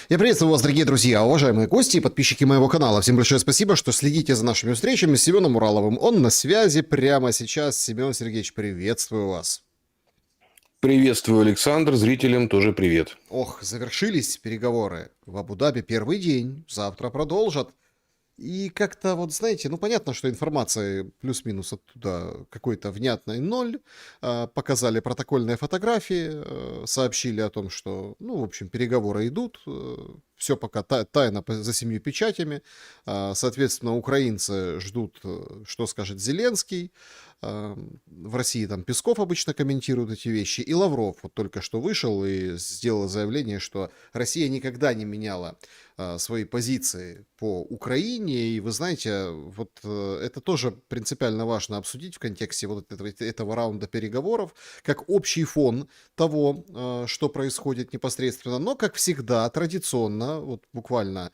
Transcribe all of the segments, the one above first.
Я приветствую вас, дорогие друзья, уважаемые гости и подписчики моего канала. Всем большое спасибо, что следите за нашими встречами с Семеном Ураловым. Он на связи прямо сейчас. Семен Сергеевич, приветствую вас. Приветствую, Александр. Зрителям тоже привет. Ох, завершились переговоры в Абу-Даби первый день. Завтра продолжат. И как-то вот, знаете, ну понятно, что информации плюс-минус оттуда какой-то внятной ноль. Показали протокольные фотографии, сообщили о том, что, ну, в общем, переговоры идут. Все пока тайно за семью печатями. Соответственно, украинцы ждут, что скажет Зеленский. В России там Песков обычно комментирует эти вещи. И Лавров вот только что вышел и сделал заявление, что Россия никогда не меняла свои позиции по Украине. И вы знаете, вот это тоже принципиально важно обсудить в контексте вот этого раунда переговоров, как общий фон того, что происходит непосредственно. Но, как всегда, традиционно, вот буквально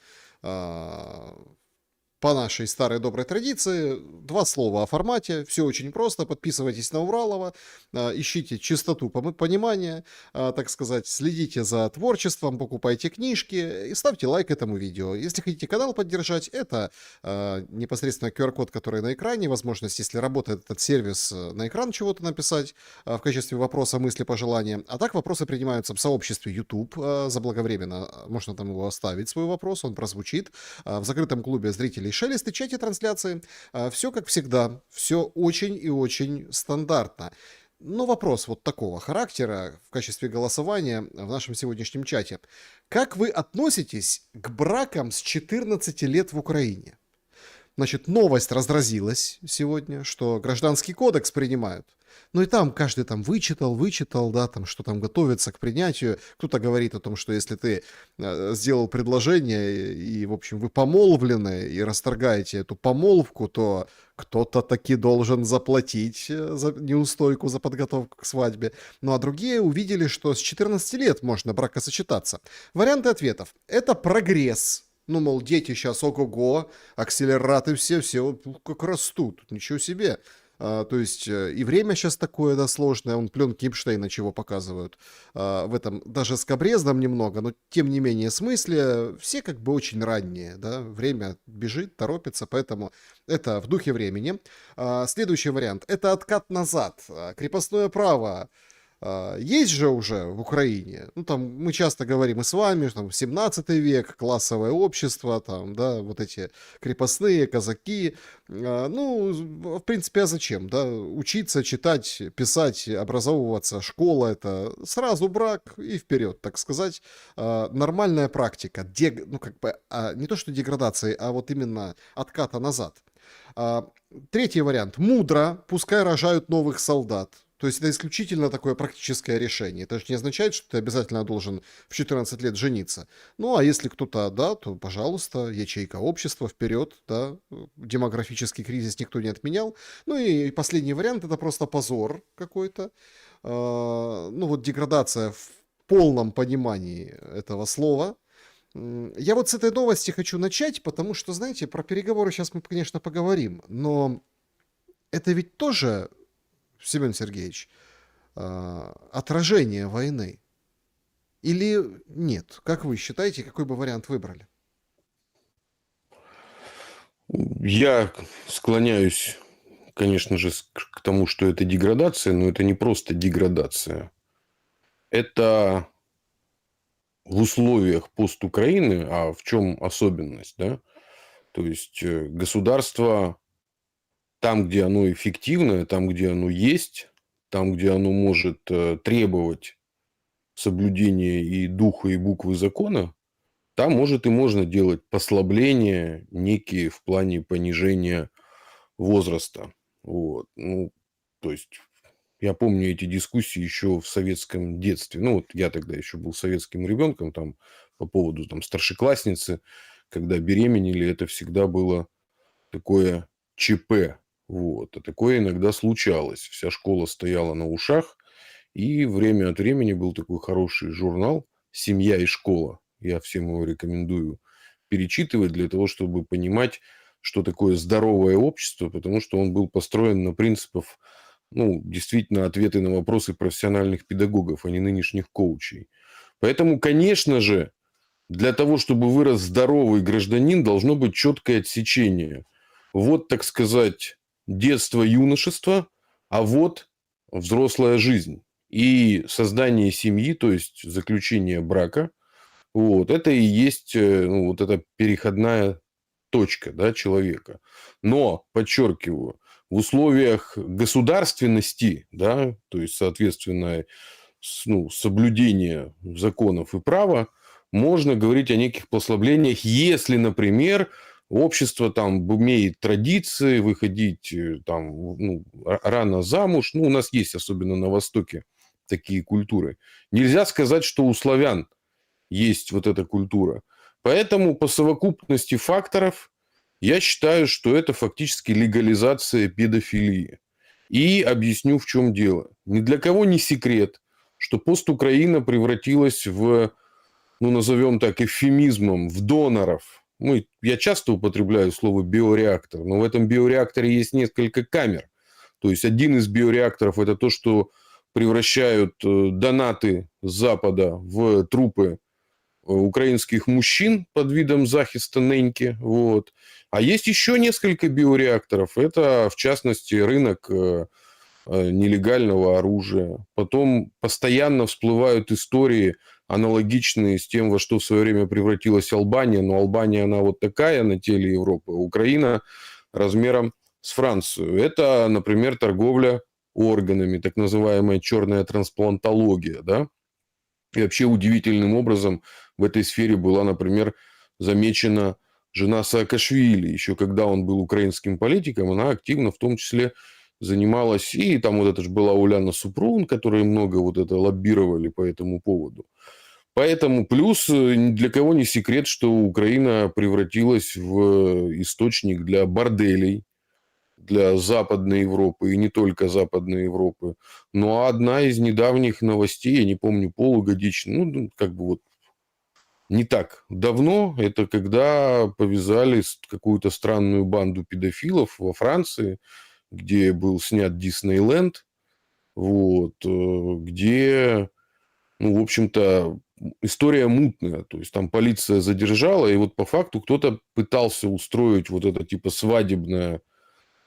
по нашей старой доброй традиции, два слова о формате, все очень просто, подписывайтесь на Уралова, ищите чистоту понимания, так сказать, следите за творчеством, покупайте книжки и ставьте лайк этому видео. Если хотите канал поддержать, это непосредственно QR-код, который на экране, возможность, если работает этот сервис, на экран чего-то написать в качестве вопроса, мысли, пожелания. А так вопросы принимаются в сообществе YouTube заблаговременно, можно там его оставить, свой вопрос, он прозвучит в закрытом клубе зрителей Шелест и чате трансляции. Все как всегда, все очень и очень стандартно. Но вопрос вот такого характера в качестве голосования в нашем сегодняшнем чате. Как вы относитесь к бракам с 14 лет в Украине? Значит, новость разразилась сегодня, что гражданский кодекс принимают. Ну и там каждый там вычитал, да, там, что там готовится к принятию. Кто-то говорит о том, что если ты сделал предложение и, в общем, вы помолвлены и расторгаете эту помолвку, то кто-то таки должен заплатить за неустойку, за подготовку к свадьбе. Ну а другие увидели, что с 14 лет можно бракосочетаться. Варианты ответов. Это прогресс. Ну, мол, дети сейчас ого-го, акселераты все вот как растут, ничего себе. То есть и время сейчас такое, да, сложное, он пленки Эпштейна чего показывают в этом, даже скабрезном немного, но тем не менее смысле, все как бы очень ранние, да, время бежит, торопится, поэтому это в духе времени. Следующий вариант, это откат назад, крепостное право. Есть же уже в Украине, ну там мы часто говорим и с вами, что там 17 век, классовое общество, там, да, вот эти крепостные, казаки, ну, в принципе, а зачем, да, учиться, читать, писать, образовываться, школа, это сразу брак и вперед, так сказать, нормальная практика, ну, как бы, не то что деградации, а вот именно отката назад. Третий вариант, мудро, пускай рожают новых солдат. То есть это исключительно такое практическое решение. Это же не означает, что ты обязательно должен в 14 лет жениться. Ну, а если кто-то, да, то, пожалуйста, ячейка общества, вперед, да, демографический кризис никто не отменял. Ну и последний вариант, это просто позор какой-то. Ну вот деградация в полном понимании этого слова. Я вот с этой новости хочу начать, потому что, знаете, про переговоры сейчас мы, конечно, поговорим, но это ведь тоже, Семен Сергеевич, отражение войны? Или нет? Как вы считаете, какой бы вариант выбрали? Я склоняюсь, конечно же, к тому, что это деградация, но это не просто деградация. Это в условиях постукраины, а в чем особенность, да? То есть государство там, где оно эффективное, там, где оно есть, там, где оно может требовать соблюдения и духа, и буквы закона, там, может, и можно делать послабления некие в плане понижения возраста. Вот. Ну, то есть, я помню эти дискуссии еще в советском детстве. Ну, вот я тогда еще был советским ребенком, там, по поводу там, старшеклассницы, когда беременели, это всегда было такое ЧП. Вот. А такое иногда случалось. Вся школа стояла на ушах. И время от времени был такой хороший журнал «Семья и школа». Я всем его рекомендую перечитывать для того, чтобы понимать, что такое здоровое общество, потому что он был построен на принципах, ну, действительно, ответы на вопросы профессиональных педагогов, а не нынешних коучей. Поэтому, конечно же, для того, чтобы вырос здоровый гражданин, должно быть четкое отсечение. Вот, так сказать, детство, юношество, а вот взрослая жизнь. И создание семьи, то есть заключение брака, вот, это и есть ну, вот эта переходная точка, да, человека. Но, подчеркиваю, в условиях государственности, да, то есть, соответственно, ну, соблюдения законов и права, можно говорить о неких послаблениях, если, например, общество там имеет традиции выходить там, ну, рано замуж. Ну, у нас есть, особенно на Востоке, такие культуры. Нельзя сказать, что у славян есть вот эта культура. Поэтому по совокупности факторов я считаю, что это фактически легализация педофилии. И объясню, в чем дело. Ни для кого не секрет, что постукраина превратилась в, ну, назовем так, эвфемизмом, в доноров. Ну, я часто употребляю слово биореактор, но в этом биореакторе есть несколько камер. То есть один из биореакторов – это то, что превращают донаты с Запада в трупы украинских мужчин под видом захиста неньки. Вот. А есть еще несколько биореакторов. Это, в частности, рынок нелегального оружия. Потом постоянно всплывают истории, аналогичные с тем, во что в свое время превратилась Албания. Но Албания, она вот такая на теле Европы. Украина размером с Францию. Это, например, торговля органами, так называемая черная трансплантология, да. И вообще удивительным образом в этой сфере была, например, замечена жена Саакашвили. Еще когда он был украинским политиком, она активно в том числе занималась. И там вот это же была Уляна Супрун, которые много вот это лоббировали по этому поводу. Поэтому плюс ни для кого не секрет, что Украина превратилась в источник для борделей, для Западной Европы и не только Западной Европы. Но одна из недавних новостей, я не помню, полугодичная, ну, как бы вот не так давно, это когда повязали какую-то странную банду педофилов во Франции, где был снят Диснейленд, вот, где, ну, в общем-то, история мутная. То есть, там полиция задержала, и вот по факту кто-то пытался устроить вот это типа свадебное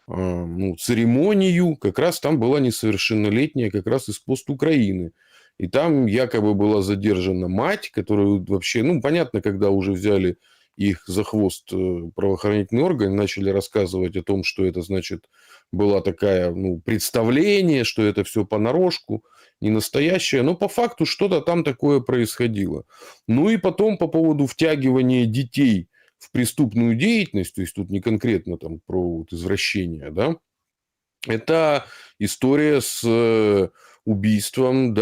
ну, церемонию, как раз там была несовершеннолетняя, как раз из пост Украины. И там якобы была задержана мать, которую вообще, ну, понятно, когда уже взяли их за хвост правоохранительные органы, начали рассказывать о том, что это, значит, была такая, ну, представление, что это все понарошку, не настоящее. Но по факту что-то там такое происходило. Ну и потом по поводу втягивания детей в преступную деятельность, то есть тут не конкретно там про вот извращение, да, это история с убийством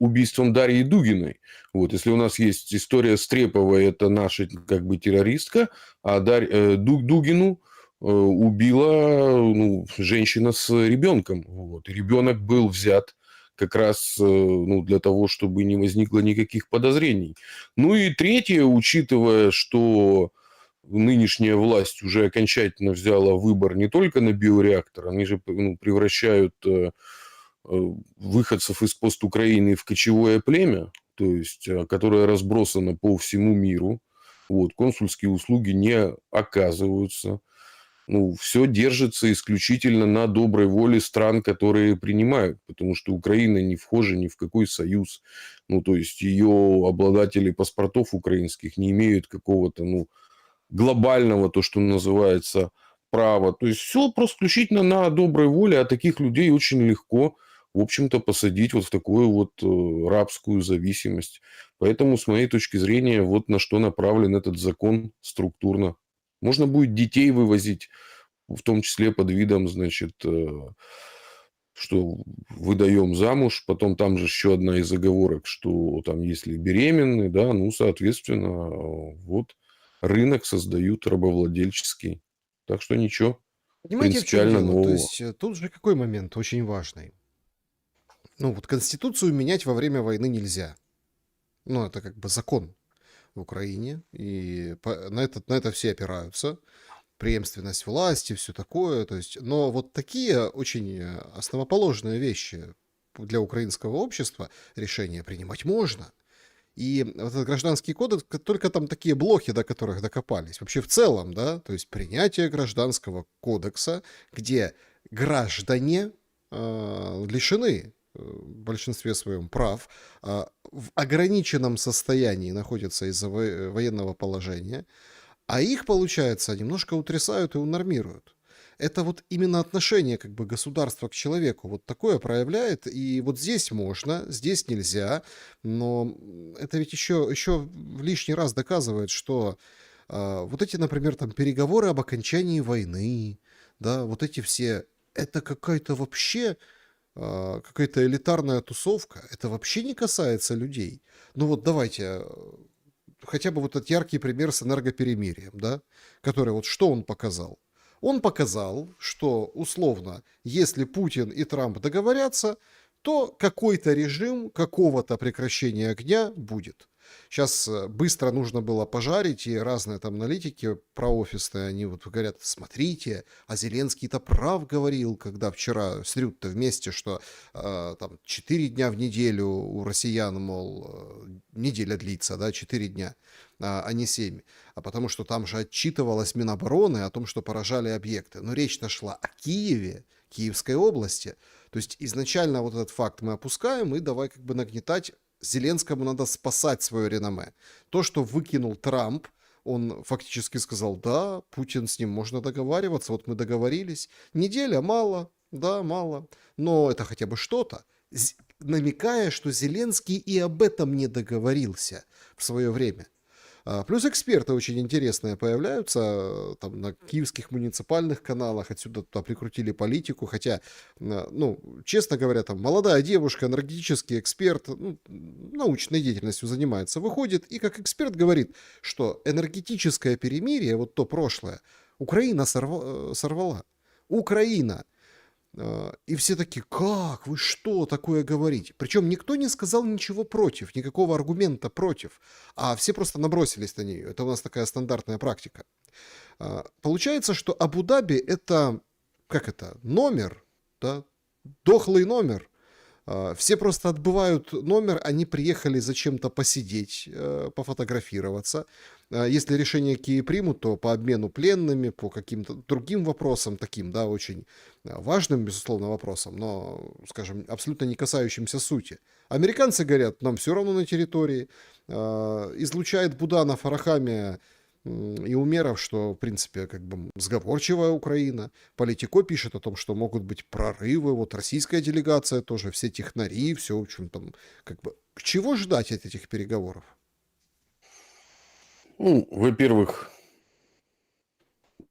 убийством Дарьи Дугиной. Вот, если у нас есть история с Треповой, это наша как бы террористка, а Дугину убила, ну, женщина с ребенком. Вот, и ребенок был взят как раз, ну, для того, чтобы не возникло никаких подозрений. Ну и третье, учитывая, что нынешняя власть уже окончательно взяла выбор не только на биореактор, они же, ну, превращают выходцев из пост Украины в кочевое племя, то есть, которое разбросано по всему миру. Вот, консульские услуги не оказываются. Ну, все держится исключительно на доброй воле стран, которые принимают, потому что Украина не вхожа ни в какой союз. Ну, то есть, ее обладатели паспортов украинских не имеют какого-то, ну, глобального, то, что называется, права. То есть, все просто исключительно на доброй воле, а таких людей очень легко, в общем-то, посадить вот в такую вот рабскую зависимость. Поэтому, с моей точки зрения, вот на что направлен этот закон структурно. Можно будет детей вывозить, в том числе под видом, значит, что выдаем замуж, потом там же еще одна из оговорок, что там если беременны, да, ну, соответственно, вот рынок создают рабовладельческий. Так что ничего Понимаете, в чем принципиально дело? То нового. есть тут же какой момент очень важный. Ну вот Конституцию менять во время войны нельзя. Ну это как бы закон в Украине, и на это все опираются. Преемственность власти, все такое. То есть, но вот такие очень основоположные вещи для украинского общества решения принимать можно. И вот этот гражданский кодекс, только там такие блохи, до которых докопались. Вообще в целом, да, то есть принятие гражданского кодекса, где граждане лишены в большинстве своем прав, в ограниченном состоянии находятся из-за военного положения, а их, получается, немножко утрясают и унормируют. Это вот именно отношение как бы государства к человеку вот такое проявляет, и вот здесь можно, здесь нельзя, но это ведь еще в лишний раз доказывает, что вот эти, например, там переговоры об окончании войны, да, вот эти все, это какая-то вообще какая-то элитарная тусовка, это вообще не касается людей. Ну вот давайте, хотя бы вот этот яркий пример с энергоперемирием, да, который вот что он показал? Он показал, что условно, если Путин и Трамп договорятся, то какой-то режим какого-то прекращения огня будет. Сейчас быстро нужно было пожарить, и разные там аналитики проофисные, они вот говорят, смотрите, а Зеленский-то прав говорил, когда вчера с Рютте вместе, что там 4 дня в неделю у россиян, мол, неделя длится, да, 4 дня, а не 7. А потому что там же отчитывалась Минобороны о том, что поражали объекты. Но речь-то шла о Киеве, Киевской области. То есть изначально вот этот факт мы опускаем, и давай как бы нагнетать. Зеленскому надо спасать свое реноме. То, что выкинул Трамп, он фактически сказал, да, Путин с ним можно договариваться, вот мы договорились. Неделя мало, да, мало, но это хотя бы что-то. Намекая, что Зеленский и об этом не договорился в свое время. Плюс эксперты очень интересные появляются там на киевских муниципальных каналах, отсюда туда прикрутили политику, хотя, ну, честно говоря, там молодая девушка, энергетический эксперт, ну, научной деятельностью занимается, выходит и как эксперт говорит, что энергетическое перемирие, вот то прошлое, Украина сорвала. Украина. И все такие, как, вы что такое говорите? Причем никто не сказал ничего против, никакого аргумента против, а все просто набросились на нее. Это у нас такая стандартная практика. Получается, что Абу-Даби это, как это, номер, да, дохлый номер. Все просто отбывают номер, они приехали зачем-то посидеть, пофотографироваться. Если решение Киев примут, то по обмену пленными, по каким-то другим вопросам, таким, да, очень важным, безусловно, вопросам, но, скажем, абсолютно не касающимся сути. Американцы говорят, нам все равно на территории. Излучает Буданов, Арахамия и Умеров, что, в принципе, как бы сговорчивая Украина. Политико пишет о том, что могут быть прорывы. Вот российская делегация тоже, все технари, все, в общем, там, как бы, чего ждать от этих переговоров? Ну, во-первых,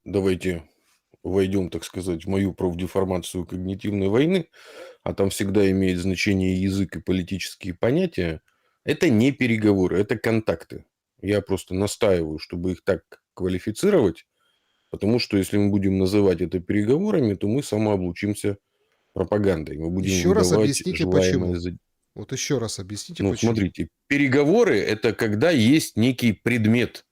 давайте войдем, так сказать, в мою профдеформацию когнитивной войны, а там всегда имеет значение язык и политические понятия. Это не переговоры, это контакты. Я просто настаиваю, чтобы их так квалифицировать, потому что если мы будем называть это переговорами, то мы самооблучимся пропагандой. Мы будем Еще раз выдавать объясните, желаемое почему. за... Вот еще раз объясните, Ну, почему. смотрите, переговоры – это когда есть некий предмет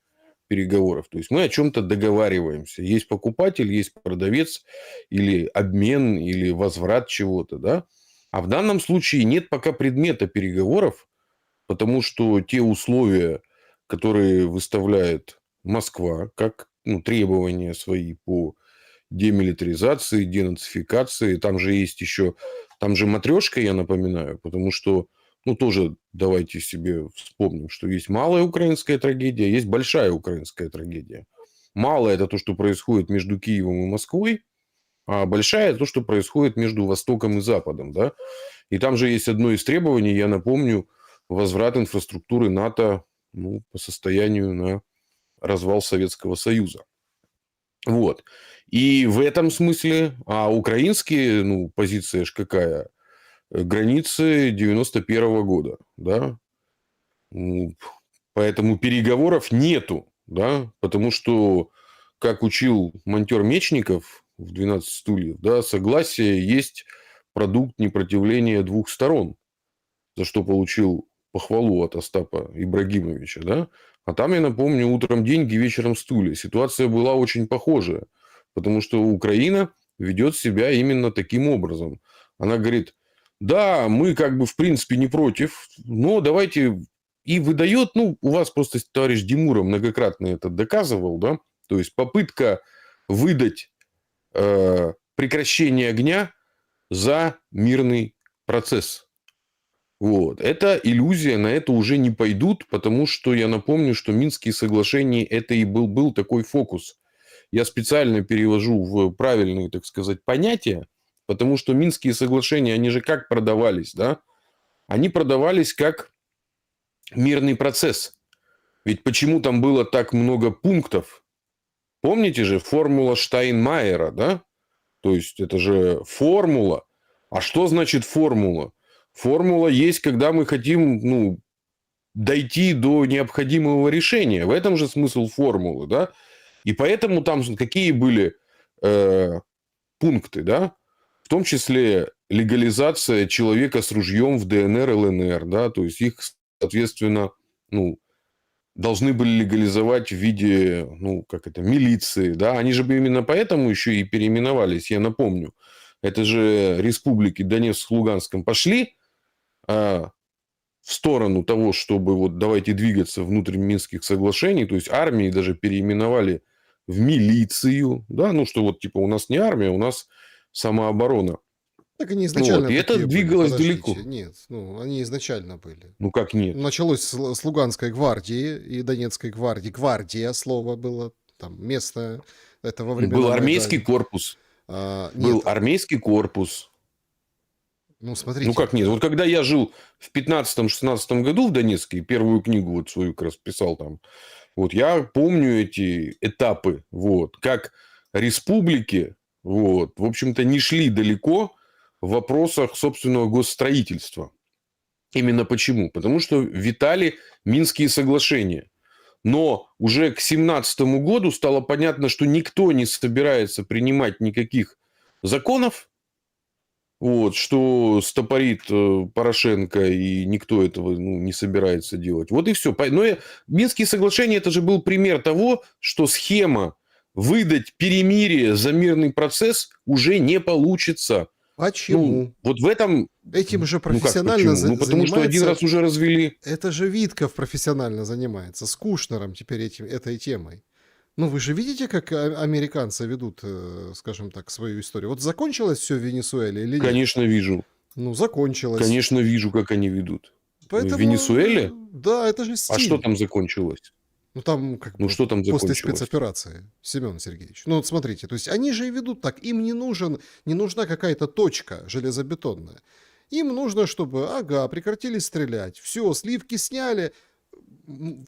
переговоров. То есть мы о чем-то договариваемся. Есть покупатель, есть продавец, или обмен, или возврат чего-то, да? А в данном случае нет пока предмета переговоров, потому что те условия, которые выставляет Москва, как требования свои по демилитаризации, денацификации, там же есть еще, там же матрешка, я напоминаю, потому что, тоже давайте себе вспомним, что есть малая украинская трагедия, есть большая украинская трагедия. Малая – это то, что происходит между Киевом и Москвой, а большая – это то, что происходит между Востоком и Западом, да. И там же есть одно из требований, я напомню, возврат инфраструктуры НАТО по состоянию на развал Советского Союза. Вот. И в этом смысле, а украинские, позиция ж какая? Границы 91 года, да? Поэтому переговоров нету, да? Потому что, как учил монтер Мечников в «12 стульев», да, согласие есть продукт непротивления двух сторон, за что получил похвалу от Остапа Ибрагимовича, да? А там, я напомню, утром деньги, вечером стулья. Ситуация была очень похожая, потому что Украина ведет себя именно таким образом. Она говорит, да, мы как бы в принципе не против, но давайте и выдает, ну, у вас просто товарищ Димура многократно это доказывал, да, то есть попытка выдать прекращение огня за мирный процесс. Вот. Это иллюзия, на это уже не пойдут, потому что я напомню, что Минские соглашения это и был такой фокус. Я специально перевожу в правильные, так сказать, понятия, потому что Минские соглашения, они же как продавались, да? Они продавались как мирный процесс. Ведь почему там было так много пунктов? Помните же формула Штайнмайера, да? То есть это же формула. А что значит формула? Формула есть, когда мы хотим, ну, дойти до необходимого решения. В этом же смысл формулы, да? И поэтому там какие были пункты, да? В том числе легализация человека с ружьем в ДНР, ЛНР, да? То есть их, соответственно, ну, должны были легализовать в виде, ну, как это, милиции, да? Они же именно поэтому еще и переименовались, я напомню. Это же республики Донецк с Луганском пошли в сторону того, чтобы вот давайте двигаться внутрь Минских соглашений, то есть армии даже переименовали в милицию, да, ну, что вот типа у нас не армия, у нас самооборона. Так они Ну, вот, изначально и это такие были, двигалось далеко. подождите. Нет, ну, они изначально были. Ну, как нет? Началось с Луганской гвардии и Донецкой гвардии. Гвардия слово было, там, местное, это во времена Был армейский Майдана. корпус. Был Нет, армейский корпус. ну, Ну, смотрите, как нет? Вот когда я жил в 15-16 году в Донецке, первую книгу вот свою как раз писал там, вот я помню эти этапы, вот, как республики, вот, в общем-то, не шли далеко в вопросах собственного госстроительства. Именно почему? Потому что витали Минские соглашения. Но уже к 17 году стало понятно, что никто не собирается принимать никаких законов, вот, что стопорит Порошенко, и никто этого не собирается делать. Вот и все. Но Минские соглашения – это же был пример того, что схема выдать перемирие за мирный процесс уже не получится. Ну, почему? вот в этом... Этим же Ну, как профессионально почему? Ну, потому что один раз уже развели. Это же Витков профессионально занимается, с Кушнером теперь этой темой. Ну, вы же видите, как американцы ведут, скажем так, свою историю. Вот закончилось все в Венесуэле или нет? Конечно, вижу. Ну, закончилось. Конечно, вижу, как они ведут. Поэтому, В Венесуэле? да, это же стиль. А что там закончилось? Ну, там как Ну, бы что там после закончилось? спецоперации, Семен Сергеевич. Ну, вот смотрите, то есть они же и ведут так. Им не нужна какая-то точка железобетонная. Им нужно, чтобы, прекратили стрелять. Все, сливки сняли.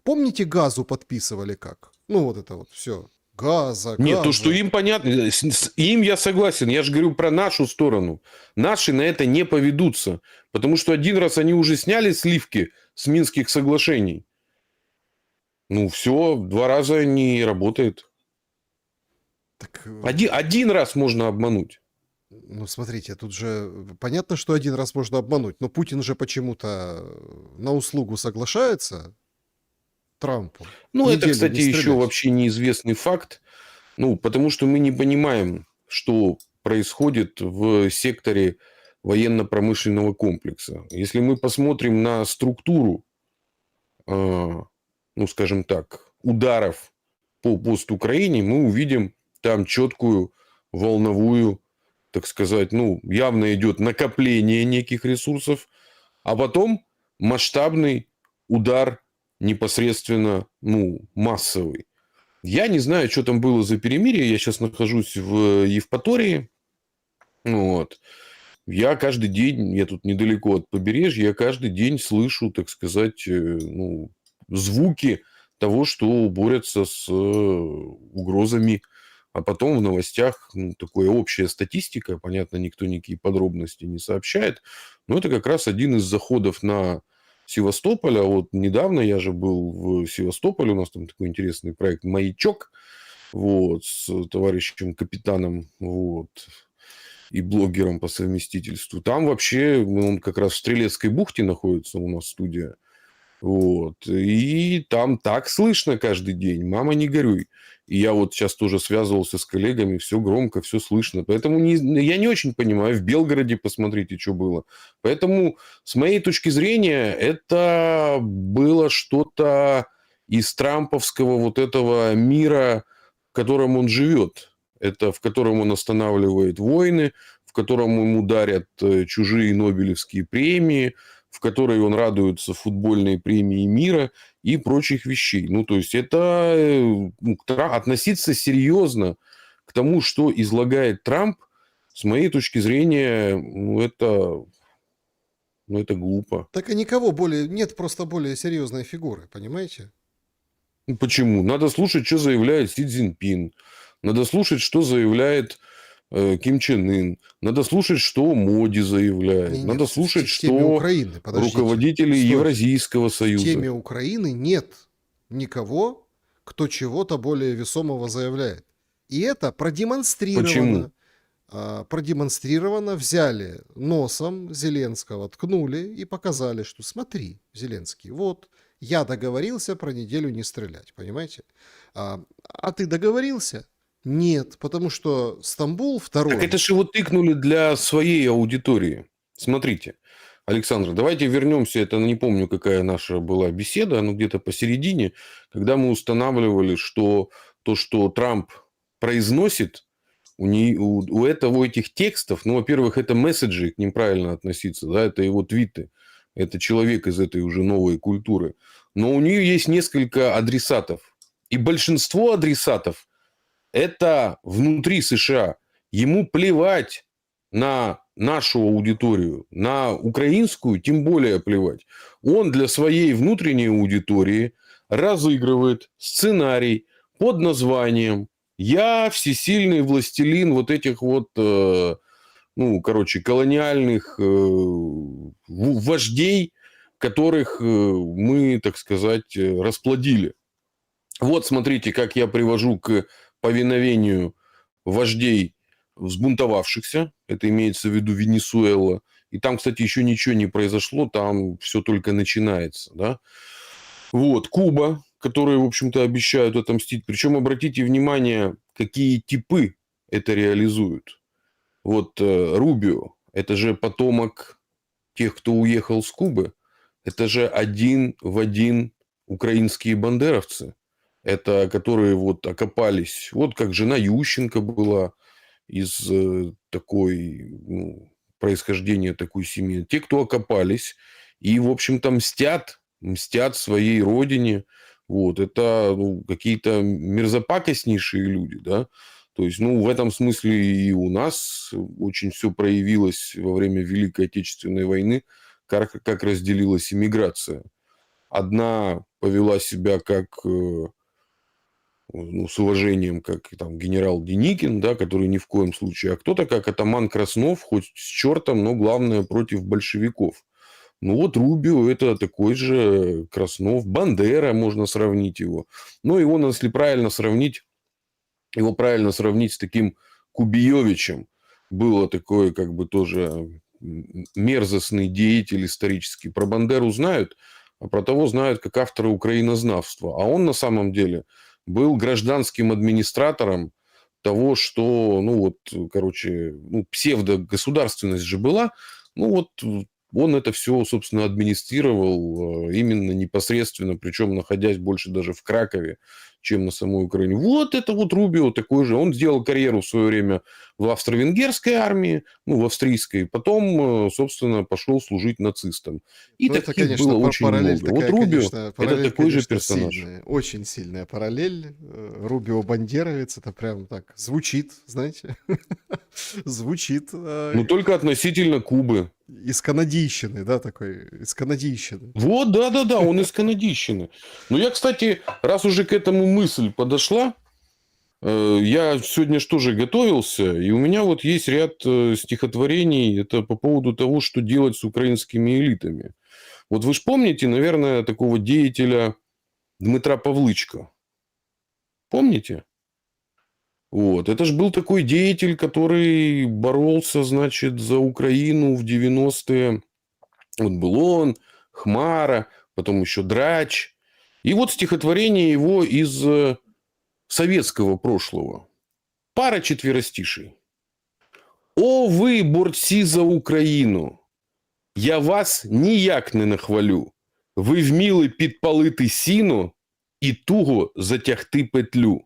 Помните, газу подписывали как? Ну, вот это вот все. Газа. Нет, то, что им понятно, им я согласен. Я же говорю про нашу сторону. Наши на это не поведутся. Потому что один раз они уже сняли сливки с Минских соглашений. Ну, все, 2 раза не работает. Так, Один раз можно обмануть. ну, смотрите, тут же понятно, что один раз можно обмануть, но Путин же почему-то на услугу соглашается Трампу. Ну, это, Неделю кстати, не еще стрелять. вообще неизвестный факт. Ну, потому что мы не понимаем, что происходит в секторе военно-промышленного комплекса. Если мы посмотрим на структуру, ну, скажем так, ударов по пост-Украине, мы увидим там четкую волновую, так сказать, ну, явно идет накопление неких ресурсов, а потом масштабный удар непосредственно, ну, массовый. Я не знаю, что там было за перемирие. Я сейчас нахожусь в Евпатории. Вот. Я каждый день, я тут недалеко от побережья, я каждый день слышу, так сказать, ну, звуки того, что борются с угрозами. А потом в новостях такая общая статистика, понятно, никто никакие подробности не сообщает, но это как раз один из заходов на Севастополь. А вот недавно я же был в Севастополе, у нас там такой интересный проект «Маячок», вот, с товарищем капитаном, вот, и блогером по совместительству. Там вообще, он как раз в Стрелецкой бухте находится, у нас студия. Вот. И там так слышно каждый день. Мама, не горюй. И я вот сейчас тоже связывался с коллегами, все громко, все слышно. Поэтому я не очень понимаю. В Белгороде посмотрите, что было. Поэтому, с моей точки зрения, это было что-то из трамповского вот этого мира, в котором он живет. Это в котором он останавливает войны, в котором ему дарят чужие Нобелевские премии, в которой он радуется футбольной премии мира и прочих вещей. Ну, то есть, это относиться серьезно к тому, что излагает Трамп, с моей точки зрения, это глупо. Так и никого более, нет просто более серьезной фигуры, понимаете? Ну, почему? Надо слушать, что заявляет Си Цзиньпин. Надо слушать, что заявляет Ким Чен Ын. Надо слушать, что Моди заявляет. Нет, Надо слушать, в теме что Украины, подождите, руководители стойте. Евразийского В союза. теме Украины нет никого, кто чего-то более весомого заявляет. И это продемонстрировано. Почему? Продемонстрировано, взяли носом Зеленского, ткнули и показали, что смотри, Зеленский, вот, я договорился про неделю не стрелять, понимаете? А ты договорился? Нет, потому что Стамбул второй... Так это же его тыкнули для своей аудитории. Смотрите, Александр, давайте вернемся. Это не помню, какая наша была беседа, но где-то посередине, когда мы устанавливали, что то, что Трамп произносит, у этих текстов, ну, во-первых, это месседжи, к ним правильно относиться, да, это его твиты, это человек из этой уже новой культуры. Но у нее есть несколько адресатов. И большинство адресатов это внутри США. Ему плевать на нашу аудиторию, на украинскую тем более плевать. Он для своей внутренней аудитории разыгрывает сценарий под названием «Я всесильный властелин вот этих вот, колониальных вождей, которых мы, так сказать, расплодили». Вот смотрите, как я привожу к повиновению вождей взбунтовавшихся. Это имеется в виду Венесуэла. И там, кстати, еще ничего не произошло. Там все только начинается. Да? Вот. Куба, которые, в общем-то, обещают отомстить. Причем, обратите внимание, какие типы это реализуют. Вот Рубио. Это же потомок тех, кто уехал с Кубы. Это же один в один украинские бандеровцы. Это которые вот окопались. Вот как жена Ющенко была из такой, происхождения такой семьи. Те, кто окопались и, в общем-то, мстят своей родине. Вот. Это какие-то мерзопакостнейшие люди, да. То есть, в этом смысле и у нас очень все проявилось во время Великой Отечественной войны, как разделилась иммиграция. Одна повела себя как с уважением, как там генерал Деникин, да, который ни в коем случае, а кто-то как атаман Краснов, хоть с чертом, но главное против большевиков. Ну вот Рубио это такой же Краснов, Бандера можно сравнить его. Но его, если правильно сравнить, с таким Кубиевичем. Было такое, как бы тоже мерзостный деятель исторический. Про Бандеру знают, а про того знают как автора украинознавства. А он на самом деле был гражданским администратором того, что, псевдогосударственность же была. Он это все, собственно, администрировал именно непосредственно, причем находясь больше даже в Кракове, чем на самой Украине. Вот это вот Рубио такой же. Он сделал карьеру в свое время в австро-венгерской армии, в австрийской. Потом, собственно, пошел служить нацистам. И Ну, это, таких конечно, было очень параллель много. Вот такая, Рубио конечно, это параллель, такой же конечно, персонаж. сильная, очень сильная параллель. Рубио Бандеровец, это прям так звучит, знаете, звучит Только относительно Кубы. из канадийщины, да, такой, из канадийщины. Вот, да, он из канадийщины. Но я, кстати, раз уже к этому мысль подошла, я сегодня же тоже готовился, и у меня вот есть ряд стихотворений, это по поводу того, что делать с украинскими элитами. Вот вы же помните, наверное, такого деятеля Дмитра Павлычка? Помните? Вот. Это же был такой деятель, который боролся, значит, за Украину в 90-е. Вот был он, Хмара, потом еще Драч. И вот стихотворение его из советского прошлого. Пара четверостишей. «О ви, борці за Україну! Я вас ніяк не нахвалю. Ви вміли підпалити сіно і туго затягти петлю.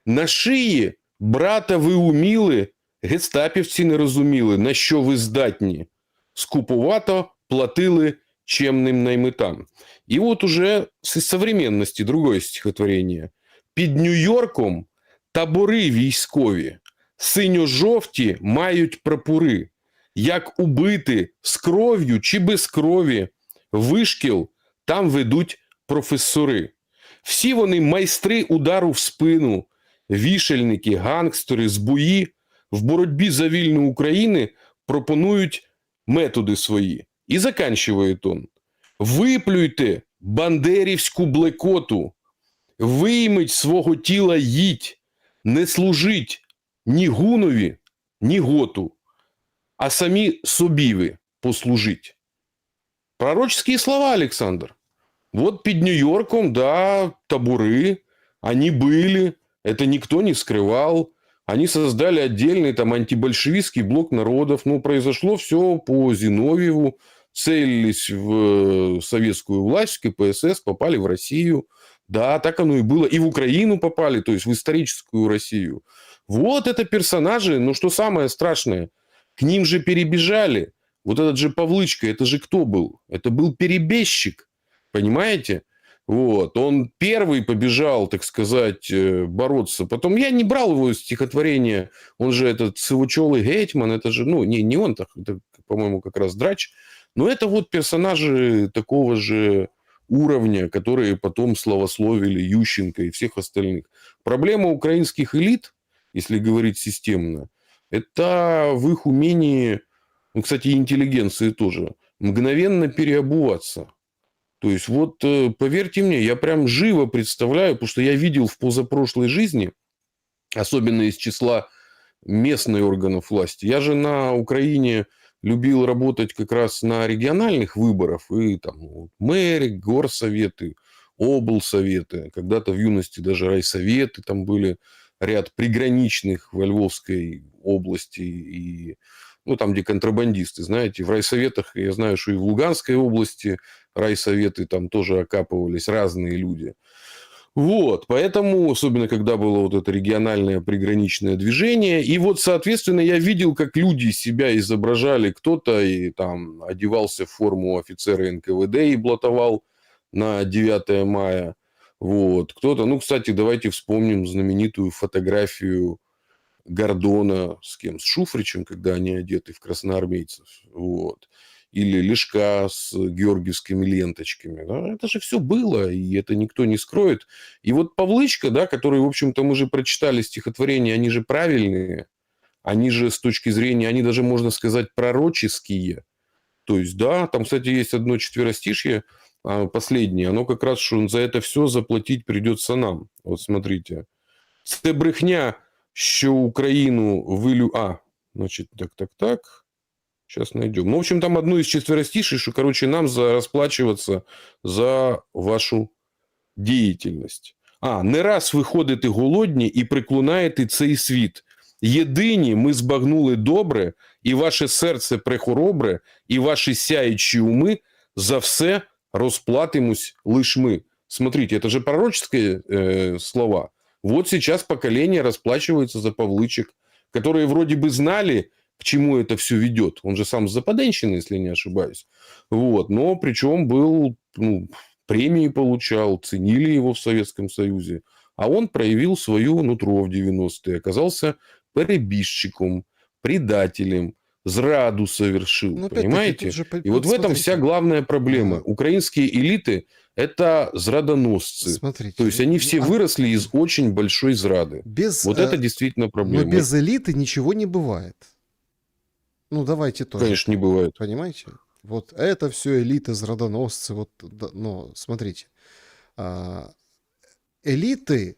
На шиї брата ви уміли, гестапівці не розуміли, на що ви здатні. Скуповато платили чемним наймитам». И вот уже с современности другое стихотворение. «Під Нью-Йорком табори військові, синьо-жовті мають прапори. Як убити з кров'ю чи без крові, вишкіл там ведуть професори. Всі вони майстри удару в спину, вішальники, гангстери, збої в боротьбі за вільну Україну пропонують методи свої». І заканчиває он. «Виплюйте бандерівську блекоту, вийміть свого тіла їдь, не служить ні гунові, ні готу, а самі собі ви послужить». Пророческие слова, Александр. Вот под Нью-Йорком, да, таборы, они были, это никто не скрывал. Они создали отдельный там антибольшевистский блок народов. Ну, произошло все по Зиновьеву. Целились в советскую власть, в КПСС, попали в Россию. Да, так оно и было. И в Украину попали, то есть в историческую Россию. Вот это персонажи, но что самое страшное, к ним же перебежали. Вот этот же Павлычка, это же кто был? Это был перебежчик, понимаете? Вот. Он первый побежал, так сказать, бороться. Потом я не брал его стихотворение, он же этот Сивочолый Гетьман, это же, ну, не он, это, по-моему, как раз Драч. Но это вот персонажи такого же уровня, которые потом славословили Ющенко и всех остальных. Проблема украинских элит, если говорить системно, это в их умении, ну, кстати, и интеллигенции тоже, мгновенно переобуваться. То есть, вот поверьте мне, я прям живо представляю, потому что я видел в позапрошлой жизни, особенно из числа местных органов власти. Я же на Украине любил работать как раз на региональных выборах, и там мэры, горсоветы, облсоветы, когда-то в юности даже райсоветы, там были ряд приграничных во Львовской области, и, ну, там, где контрабандисты, знаете, в райсоветах, я знаю, что и в Луганской области райсоветы там тоже окапывались, разные люди. Вот, поэтому, особенно когда было вот это региональное приграничное движение, и вот, соответственно, я видел, как люди себя изображали, кто-то и там одевался в форму офицера НКВД и блатовал на 9 мая, вот, кто-то, ну, кстати, давайте вспомним знаменитую фотографию Гордона с кем? С Шуфричем, когда они одеты в красноармейцев, вот. Или Лешка с георгиевскими ленточками. Да? Это же все было, и это никто не скроет. И вот Павлычка, да, который, в общем-то, мы же прочитали стихотворения, они же правильные, они же с точки зрения, они даже, можно сказать, пророческие. То есть, да, там, кстати, есть одно четверостишье, последнее, оно как раз, что за это все заплатить придется нам. Вот смотрите. «Це брехня, що Україну вилю...» значит, так. Сейчас найдем. Ну, в общем, там одно из четверостишей, что, короче, нам расплачиваться за вашу деятельность. Не раз ви ходите голодні і приклунаєте цей світ. Єдині ми збагнули добре, і ваше серце прехоробре, і ваші сяючі уми за все розплатимось лиш ми. Смотрите, это же пророческие слова. Вот сейчас поколение расплачивается за Павлычек, которые вроде бы знали, к чему это все ведет. Он же сам с Западенщины, если не ошибаюсь. Вот. Но причем был, премии получал, ценили его в Советском Союзе. А он проявил свое нутро в 90-е. Оказался перебежчиком, предателем, зраду совершил. Ну, понимаете? И вот в этом смотрите. вся главная проблема. Украинские элиты – это зрадоносцы. Смотрите. То есть, они все выросли из очень большой зрады. Вот это действительно проблема. Но без элиты ничего не бывает. Ну, давайте тоже. Конечно, не бывает. Понимаете? Вот это все элиты, зрадоносцы. Вот, ну, смотрите. Элиты,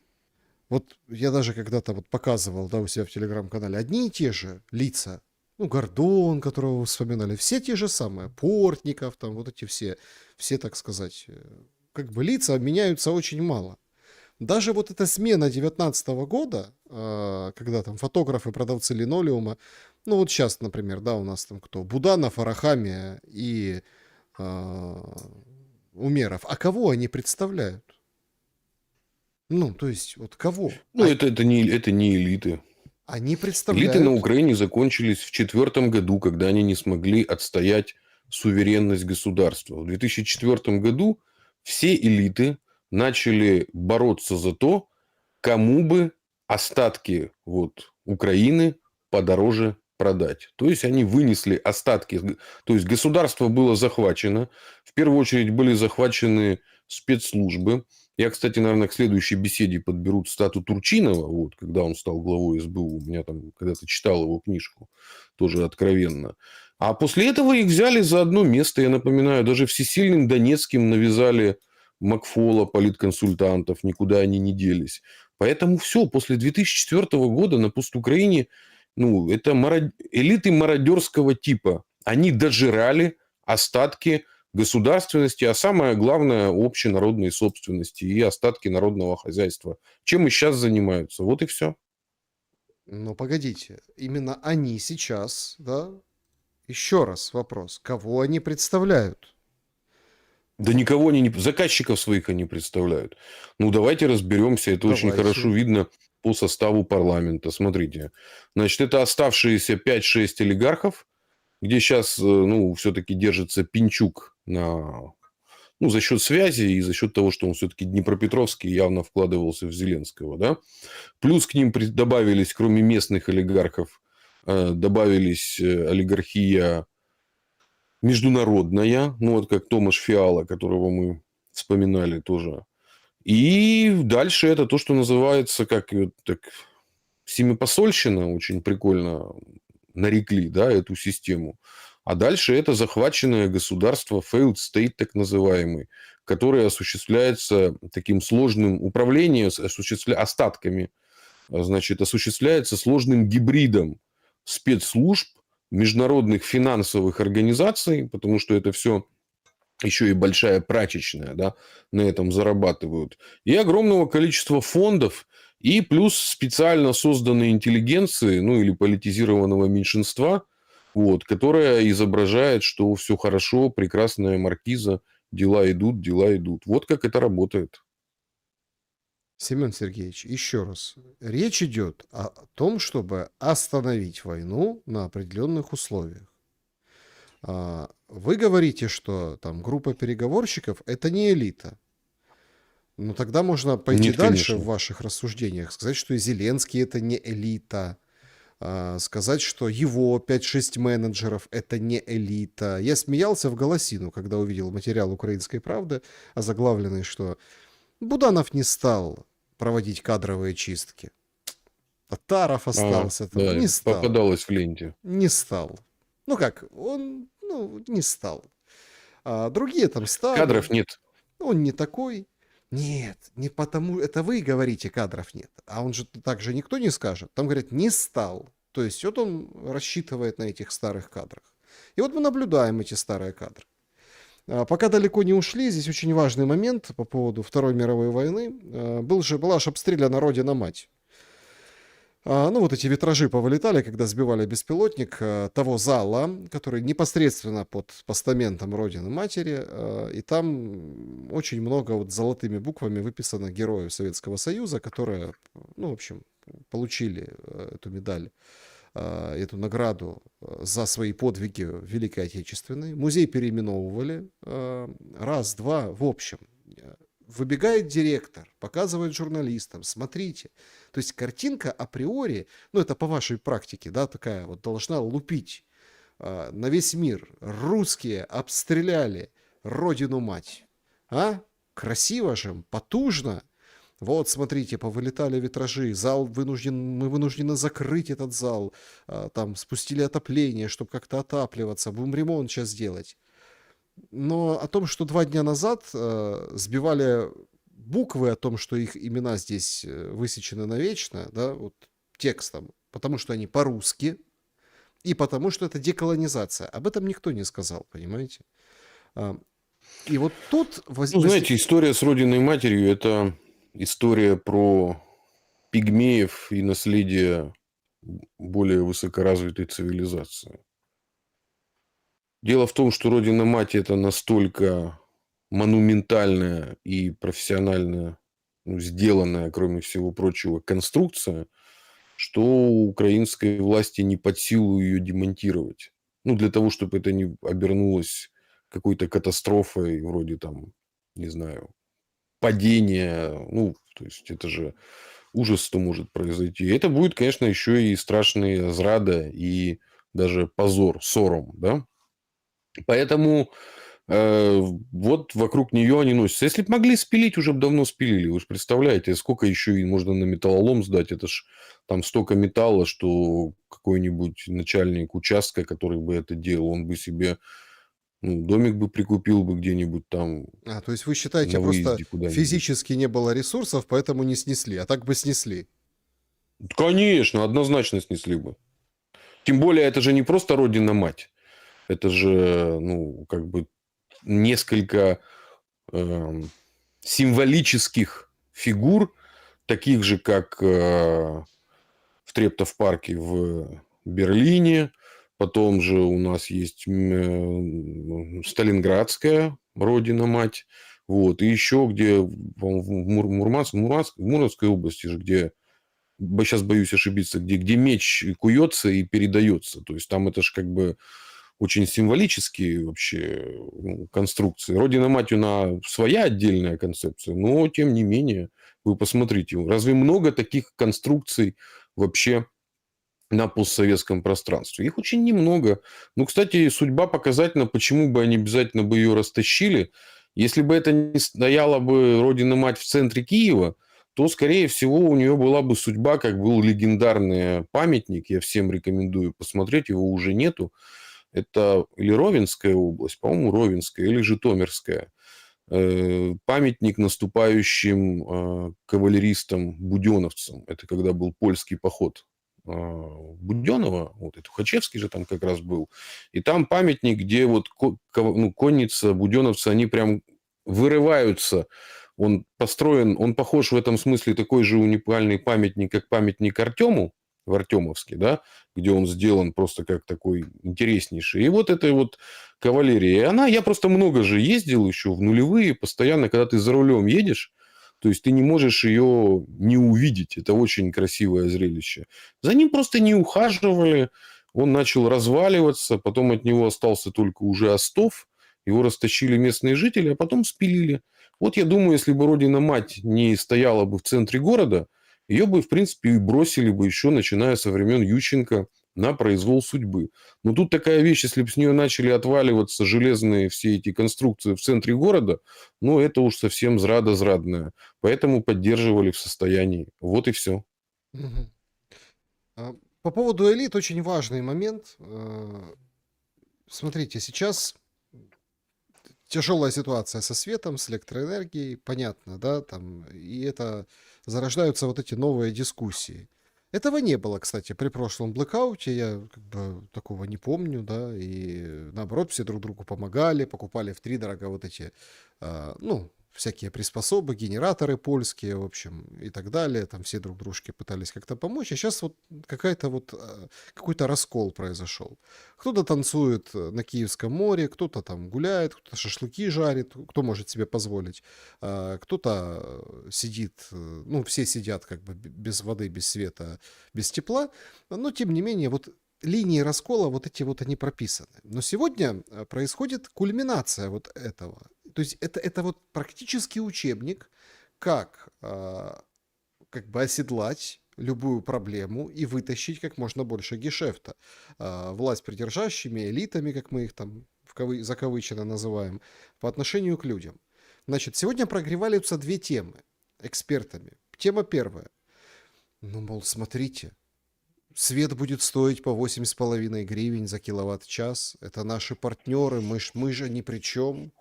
вот я даже когда-то вот показывал, да, у себя в телеграм-канале, одни и те же лица. Ну, Гордон, которого вы вспоминали, все те же самые. Портников, там вот эти все, так сказать, как бы лица меняются очень мало. Даже вот эта смена 19 года, когда там фотографы, продавцы линолеума, ну вот сейчас, например, да, у нас там кто? Буданов, Арахамия и а, Умеров. А кого они представляют? Ну, то есть, вот кого? Ну, это не элиты. Они Элиты на представляют... Украине закончились в 2004 году, когда они не смогли отстоять суверенность государства. В 2004 году все элиты начали бороться за то, кому бы остатки вот Украины подороже продать. То есть они вынесли остатки. То есть государство было захвачено. В первую очередь были захвачены спецслужбы. Я, кстати, наверное, к следующей беседе подберу цитату Турчинова, вот, когда он стал главой СБУ. У меня там когда-то читал его книжку, тоже откровенно. А после этого их взяли за одно место. Я напоминаю, даже всесильным Донецким навязали Макфола, политконсультантов, никуда они не делись. Поэтому все, после 2004 года на Постукраине, ну, это элиты мародерского типа. Они дожирали остатки государственности, а самое главное, общенародной собственности и остатки народного хозяйства. Чем и сейчас занимаются. Вот и все. Но погодите, именно они сейчас, да? Еще раз вопрос. Кого они представляют? Да никого они не... Заказчиков своих они представляют. Ну, давайте разберемся. Это очень хорошо Давайте. видно по составу парламента. Смотрите. Значит, это оставшиеся 5-6 олигархов, где сейчас, ну, все-таки держится Пинчук на... Ну, за счет связи и за счет того, что он все-таки Днепропетровский явно вкладывался в Зеленского, да. Плюс к ним добавились, кроме местных олигархов, добавились олигархия международная, ну, вот как Томаш Фиала, которого мы вспоминали тоже. И дальше это то, что называется, как так, семипосольщина, очень прикольно нарекли, да, эту систему. А дальше это захваченное государство, failed state так называемый, которое осуществляется таким сложным управлением, остатками, значит, осуществляется сложным гибридом спецслужб, международных финансовых организаций, потому что это все еще и большая прачечная, да, на этом зарабатывают, и огромного количества фондов, и плюс специально созданной интеллигенции, ну, или политизированного меньшинства, вот, которая изображает, что все хорошо, прекрасная маркиза, дела идут, дела идут. Вот как это работает. Семен Сергеевич, еще раз. Речь идет о том, чтобы остановить войну на определенных условиях. Вы говорите, что там группа переговорщиков – это не элита. Ну, тогда можно пойти Нет, дальше в конечно. ваших рассуждениях, сказать, что и Зеленский – это не элита, сказать, что его 5-6 менеджеров – это не элита. Я смеялся в голосину, когда увидел материал «Украинской правды», озаглавленный, что Буданов не стал проводить кадровые чистки. Татаров остался там. Да, Не стал. попадалось в ленте. Не стал. Ну как, он не стал. А другие там стали. Кадров нет. Он не такой. Нет, не потому... Это вы говорите, кадров нет. А он же так же никто не скажет. Там говорят, не стал. То есть вот он рассчитывает на этих старых кадрах. И вот мы наблюдаем эти старые кадры. Пока далеко не ушли, здесь очень важный момент по поводу Второй мировой войны. Была же обстреляна Родина-Мать. Ну, вот эти витражи повылетали, когда сбивали беспилотник того зала, который непосредственно под постаментом Родины Матери. И там очень много вот золотыми буквами выписано героев Советского Союза, которые, ну, в общем, получили эту медаль, эту награду за свои подвиги в Великой Отечественной. Музей переименовывали раз, два, в общем. Выбегает директор, показывает журналистам, смотрите. То есть картинка априори, ну это по вашей практике, да, такая вот должна лупить на весь мир. Русские обстреляли Родину-Мать. Красиво же, потужно. Вот, смотрите, повылетали витражи, мы вынуждены закрыть этот зал, там спустили отопление, чтобы как-то отапливаться, будем ремонт сейчас делать. Но о том, что 2 дня назад сбивали буквы о том, что их имена здесь высечены навечно, да, вот текстом, потому что они по-русски, и потому что это деколонизация. Об этом никто не сказал, понимаете? И вот тут... Ну, знаете, история с Родиной Матерью – это история про пигмеев и наследие более высокоразвитой цивилизации. Дело в том, что Родина-Мать – это настолько монументальная и профессионально сделанная, кроме всего прочего, конструкция, что украинской власти не под силу ее демонтировать. Ну, для того, чтобы это не обернулось какой-то катастрофой, вроде там, не знаю, падения. Ну, то есть это же ужас, что может произойти. Это будет, конечно, еще и страшная зрада и даже позор, сором, да? Поэтому вот вокруг нее они носятся. Если бы могли спилить, уже бы давно спилили. Вы же представляете, сколько еще и можно на металлолом сдать. Это ж там столько металла, что какой-нибудь начальник участка, который бы это делал, он бы себе домик бы прикупил бы где-нибудь там То есть вы считаете, на просто выезде куда-нибудь. физически не было ресурсов, поэтому не снесли, а так бы снесли? Конечно, однозначно снесли бы. Тем более, это же не просто Родина-Мать. Это же, ну, как бы несколько символических фигур, таких же, как в Трептов-парке в Берлине. Потом же у нас есть Сталинградская Родина-Мать. Вот. И еще где в Мурманской области же, где сейчас боюсь ошибиться, где меч куется и передается. То есть там это же как бы очень символические вообще конструкции. Родина-мать, она своя отдельная концепция, но тем не менее, вы посмотрите, разве много таких конструкций вообще на постсоветском пространстве? Их очень немного. Ну, кстати, судьба показательна, почему бы они обязательно бы ее растащили. Если бы это не стояла бы Родина-мать в центре Киева, то, скорее всего, у нее была бы судьба, как был легендарный памятник. Я всем рекомендую посмотреть, его уже нету. Это или Ровенская область, по-моему, Ровенская, или Житомирская. Памятник наступающим кавалеристам-буденовцам. Это когда был польский поход Буденова, вот это Тухачевский же там как раз был. И там памятник, где вот конница, буденовцы, они прям вырываются. Он построен, он похож в этом смысле такой же уникальный памятник, как памятник Артему в Артемовске, да, где он сделан просто как такой интереснейший. И вот эта вот кавалерия. И она, я просто много же ездил еще в нулевые, постоянно, когда ты за рулем едешь, то есть ты не можешь ее не увидеть. Это очень красивое зрелище. За ним просто не ухаживали. Он начал разваливаться. Потом от него остался только уже остов. Его растащили местные жители, а потом спилили. Вот я думаю, если бы Родина-мать не стояла бы в центре города, ее бы, в принципе, и бросили бы еще, начиная со времен Ющенко, на произвол судьбы. Но тут такая вещь, если бы с нее начали отваливаться железные все эти конструкции в центре города, ну, это уж совсем зрада-зрадная. Поэтому поддерживали в состоянии. Вот и все. Мгм. По поводу элит очень важный момент. Смотрите, сейчас тяжелая ситуация со светом, с электроэнергией, понятно, да, там, и это зарождаются вот эти новые дискуссии. Этого не было, кстати, при прошлом блэкауте, я как бы такого не помню, да, и наоборот все друг другу помогали, покупали втридорога вот эти, ну, всякие приспособы, генераторы польские, в общем, и так далее, там все друг дружке пытались как-то помочь, а сейчас вот какая-то вот, какой-то раскол произошел. Кто-то танцует на Киевском море, кто-то там гуляет, кто-то шашлыки жарит, кто может себе позволить. Кто-то сидит, ну, все сидят как бы без воды, без света, без тепла. Но, тем не менее, вот линии раскола вот эти вот они прописаны. Но сегодня происходит кульминация вот этого. То есть это вот практически учебник, как бы оседлать любую проблему и вытащить как можно больше гешефта. Власть придержащими, элитами, как мы их там закавыченно называем, по отношению к людям. Значит, сегодня прогреваются две темы экспертами. Тема первая. Ну, мол, смотрите, свет будет стоить по 8,5 гривен за киловатт-час. Это наши партнеры, мы же ни при чем.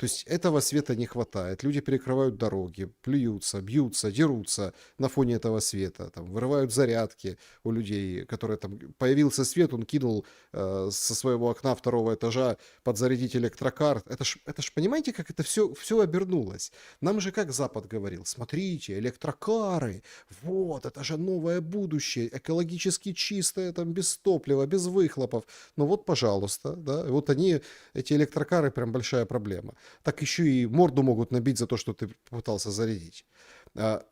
То есть этого света не хватает. Люди перекрывают дороги, плюются, бьются, дерутся на фоне этого света. Там, вырывают зарядки у людей, которые там... Появился свет, он кинул со своего окна второго этажа подзарядить электрокар. Это ж понимаете, как это все обернулось? Нам же как Запад говорил, смотрите, электрокары, вот, это же новое будущее, экологически чистое, там, без топлива, без выхлопов. Ну вот, пожалуйста, да, вот они, эти электрокары, прям большая проблема. Так еще и морду могут набить за то, что ты пытался зарядить.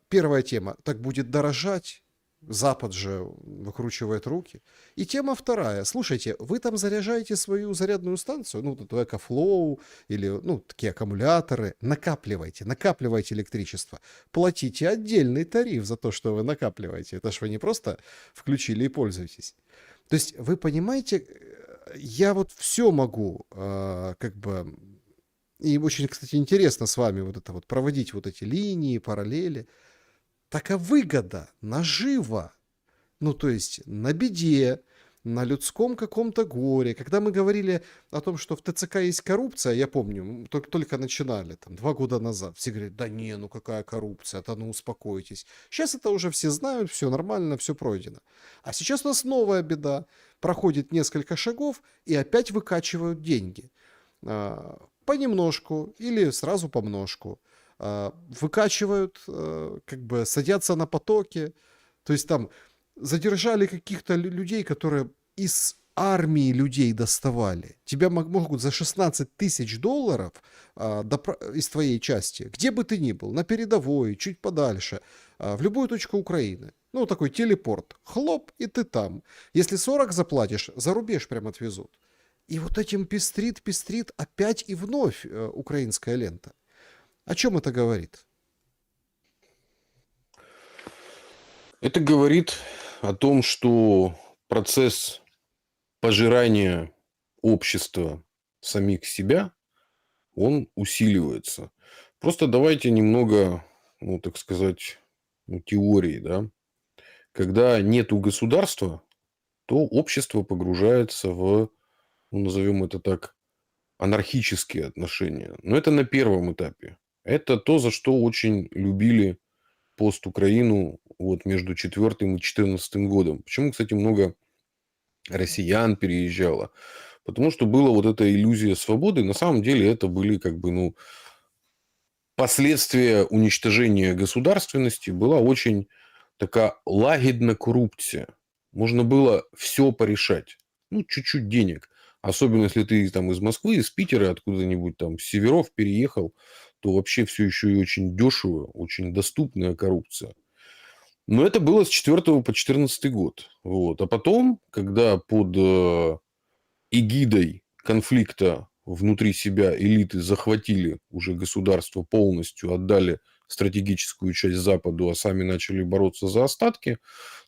Первая тема, так будет дорожать, Запад же выкручивает руки. И тема вторая. Слушайте, вы там заряжаете свою зарядную станцию, ну, тут EcoFlow или, ну, такие аккумуляторы. Накапливайте электричество. Платите отдельный тариф за то, что вы накапливаете. Это ж вы не просто включили и пользуетесь. То есть, вы понимаете, я вот все могу, как бы... И очень, кстати, интересно с вами вот это вот проводить вот эти линии, параллели. Так а выгода, нажива, ну, то есть на беде, на людском каком-то горе. Когда мы говорили о том, что в ТЦК есть коррупция, я помню, мы только начинали, там, 2 года назад, все говорят, да не, ну какая коррупция, да ну успокойтесь. Сейчас это уже все знают, все нормально, все пройдено. А сейчас у нас новая беда. Проходит несколько шагов и опять выкачивают деньги. Понемножку или сразу помножку. Выкачивают, как бы садятся на потоки. То есть там задержали каких-то людей, которые из армии людей доставали. Тебя могут за 16 тысяч долларов из твоей части, где бы ты ни был, на передовой, чуть подальше, в любую точку Украины. Ну, такой телепорт. Хлоп, и ты там. Если 40 заплатишь, за рубеж прям отвезут. И вот этим пестрит опять и вновь украинская лента. О чем это говорит? Это говорит о том, что процесс пожирания общества самих себя, он усиливается. Просто давайте немного, ну, так сказать, теории, да. Когда нету государства, то общество погружается в, ну, назовем это так, анархические отношения. Но это на первом этапе. Это то, за что очень любили пост-Украину вот между 4 и 14 годом. Почему, кстати, много россиян переезжало? Потому что была вот эта иллюзия свободы. На самом деле это были как бы, ну, последствия уничтожения государственности. Была очень такая лагідна коррупция. Можно было все порешать. Ну, чуть-чуть денег. Особенно, если ты там из Москвы, из Питера, откуда-нибудь там с северов переехал, то вообще все еще и очень дешево, очень доступная коррупция. Но это было с 4 по 14 год. Вот. А потом, когда под эгидой конфликта внутри себя элиты захватили уже государство полностью, отдали стратегическую часть Западу, а сами начали бороться за остатки,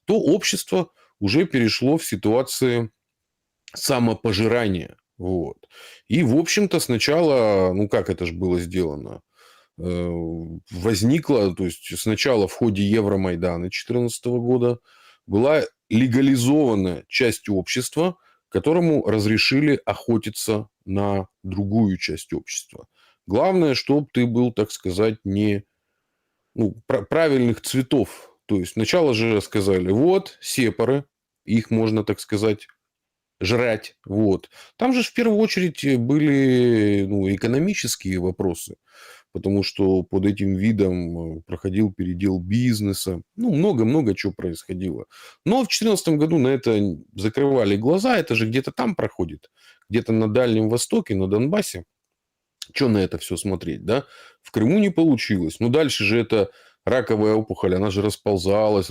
то общество уже перешло в ситуации самопожирания. Вот. И, в общем-то, сначала, ну, как это же было сделано? Возникла, то есть, сначала в ходе Евромайдана 2014 года была легализована часть общества, которому разрешили охотиться на другую часть общества. Главное, чтобы ты был, так сказать, не правильных цветов. То есть, сначала же сказали, вот, сепары, их можно, так сказать, жрать. Вот. Там же в первую очередь были экономические вопросы, потому что под этим видом проходил передел бизнеса. Ну, много-много чего происходило. Но в 2014 году на это закрывали глаза. Это же где-то там проходит. Где-то на Дальнем Востоке, на Донбассе. Что на это все смотреть, да? В Крыму не получилось. Но дальше же это раковая опухоль, она же расползалась.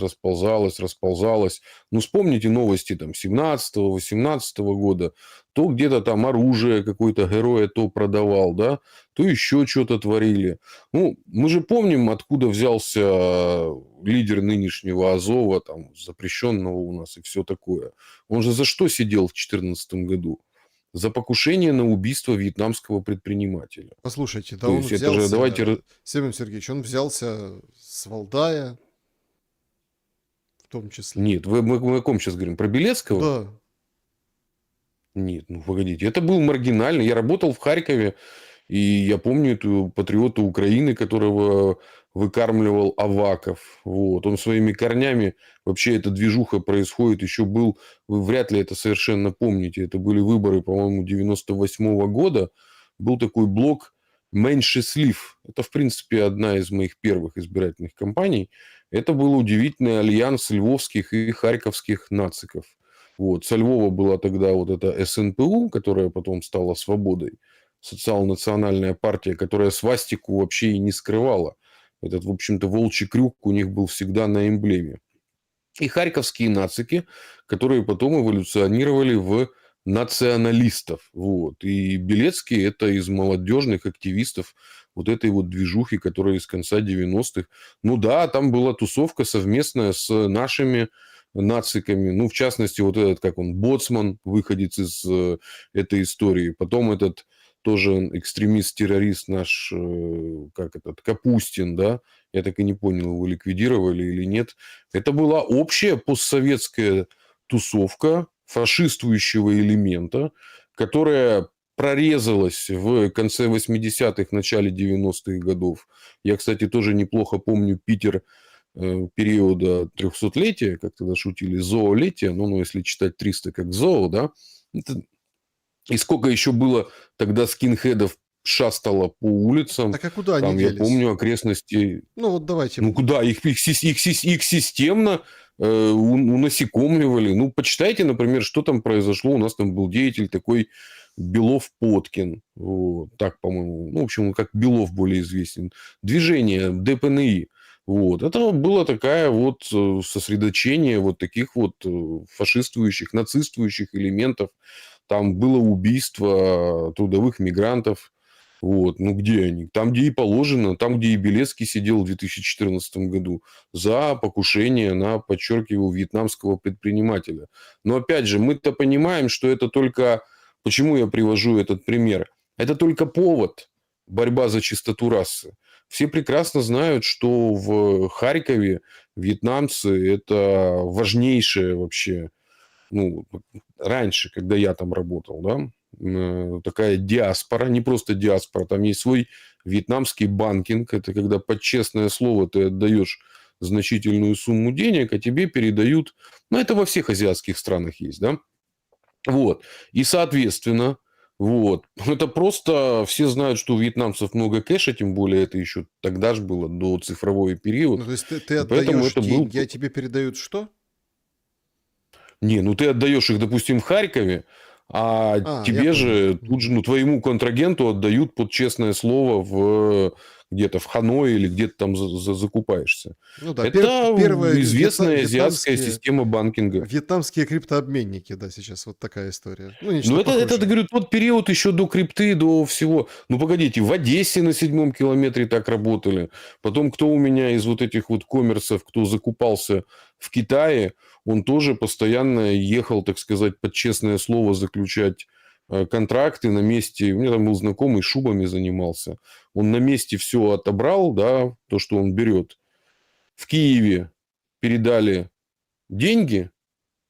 Ну, вспомните новости там 17-18 года. То где-то там оружие какое-то героя то продавал, да? То еще что-то творили. Ну, мы же помним, откуда взялся лидер нынешнего Азова, там, запрещенного у нас и все такое. Он же за что сидел в 2014 году? За покушение на убийство вьетнамского предпринимателя. Послушайте, да То он есть, это же, взялся, давайте... Семен Сергеевич, он взялся с Валдая, в том числе. Нет, мы о ком сейчас говорим? Про Белецкого? Да. Нет, ну погодите. Это был маргинальный. Я работал в Харькове. И я помню этого патриота Украины, которого выкармливал Аваков. Вот. Он своими корнями, вообще эта движуха происходит, еще был, вы вряд ли это совершенно помните, это были выборы, по-моему, 98 года, был такой блок «Меньше слив». Это, в принципе, одна из моих первых избирательных кампаний. Это был удивительный альянс львовских и харьковских нациков. Вот. Со Львова была тогда вот эта СНПУ, которая потом стала «Свободой», социал-национальная партия, которая свастику вообще и не скрывала. Этот, в общем-то, волчий крюк у них был всегда на эмблеме. И харьковские нацики, которые потом эволюционировали в националистов. Вот. И Белецкий – это из молодежных активистов вот этой вот движухи, которая из конца 90-х. Ну да, там была тусовка совместная с нашими нациками. Ну, в частности, вот этот, как он, Боцман, выходец из этой истории. Потом этот тоже экстремист-террорист наш, как этот, Капустин, да, я так и не понял, его ликвидировали или нет. Это была общая постсоветская тусовка фашистующего элемента, которая прорезалась в конце 80-х, начале 90-х годов. Я, кстати, тоже неплохо помню Питер периода 300-летия, как тогда шутили, зоолетия, ну, если читать 300 как зоо, да, и сколько еще было тогда скинхедов шастало по улицам. Так а куда они Там, я делись? помню, окрестности... Ну вот давайте. Ну, куда? Их системно унасекомливали. Ну, почитайте, например, что там произошло. У нас там был деятель такой Белов-Поткин. Вот, так, по-моему. Ну, в общем, он как Белов более известен. Движение ДПНИ. Вот. Это было такое вот сосредоточение вот таких вот фашистующих, нацистующих элементов. Там было убийство трудовых мигрантов. Вот. Ну, где они? Там, где и положено. Там, где и Белецкий сидел в 2014 году за покушение на, подчеркиваю, вьетнамского предпринимателя. Но, опять же, мы-то понимаем, что это только... Почему я привожу этот пример? Это только повод. Борьба за чистоту расы. Все прекрасно знают, что в Харькове вьетнамцы – это важнейшее вообще, ну, раньше, когда я там работал, да, такая диаспора, не просто диаспора, там есть свой вьетнамский банкинг, это когда под честное слово ты отдаешь значительную сумму денег, а тебе передают, ну, это во всех азиатских странах есть, да, вот, и, соответственно, вот, это просто все знают, что у вьетнамцев много кэша, тем более это еще тогда же было, до цифровой период, Ну, то есть ты и поэтому отдаешь это был... деньги, а тебе передают что? Не, ну ты отдаешь их, допустим, в Харькове, а Я тебе понял. же тут же, ну, твоему контрагенту отдают под честное слово где-то в Ханое или где-то там закупаешься. Ну да, Это первые известная азиатская система банкинга. вьетнамские криптообменники, да, сейчас вот такая история. Ну, нечто Ну, это, похожее. говорю, тот период еще до крипты, до всего. Ну, погодите, в Одессе на 7-м километре так работали. Потом, кто у меня из вот этих вот коммерсов, кто закупался в Китае, он тоже постоянно ехал, так сказать, под честное слово заключать контракты на месте. У меня там был знакомый, шубами занимался. Он на месте все отобрал, да, то, что он берет. В Киеве передали деньги,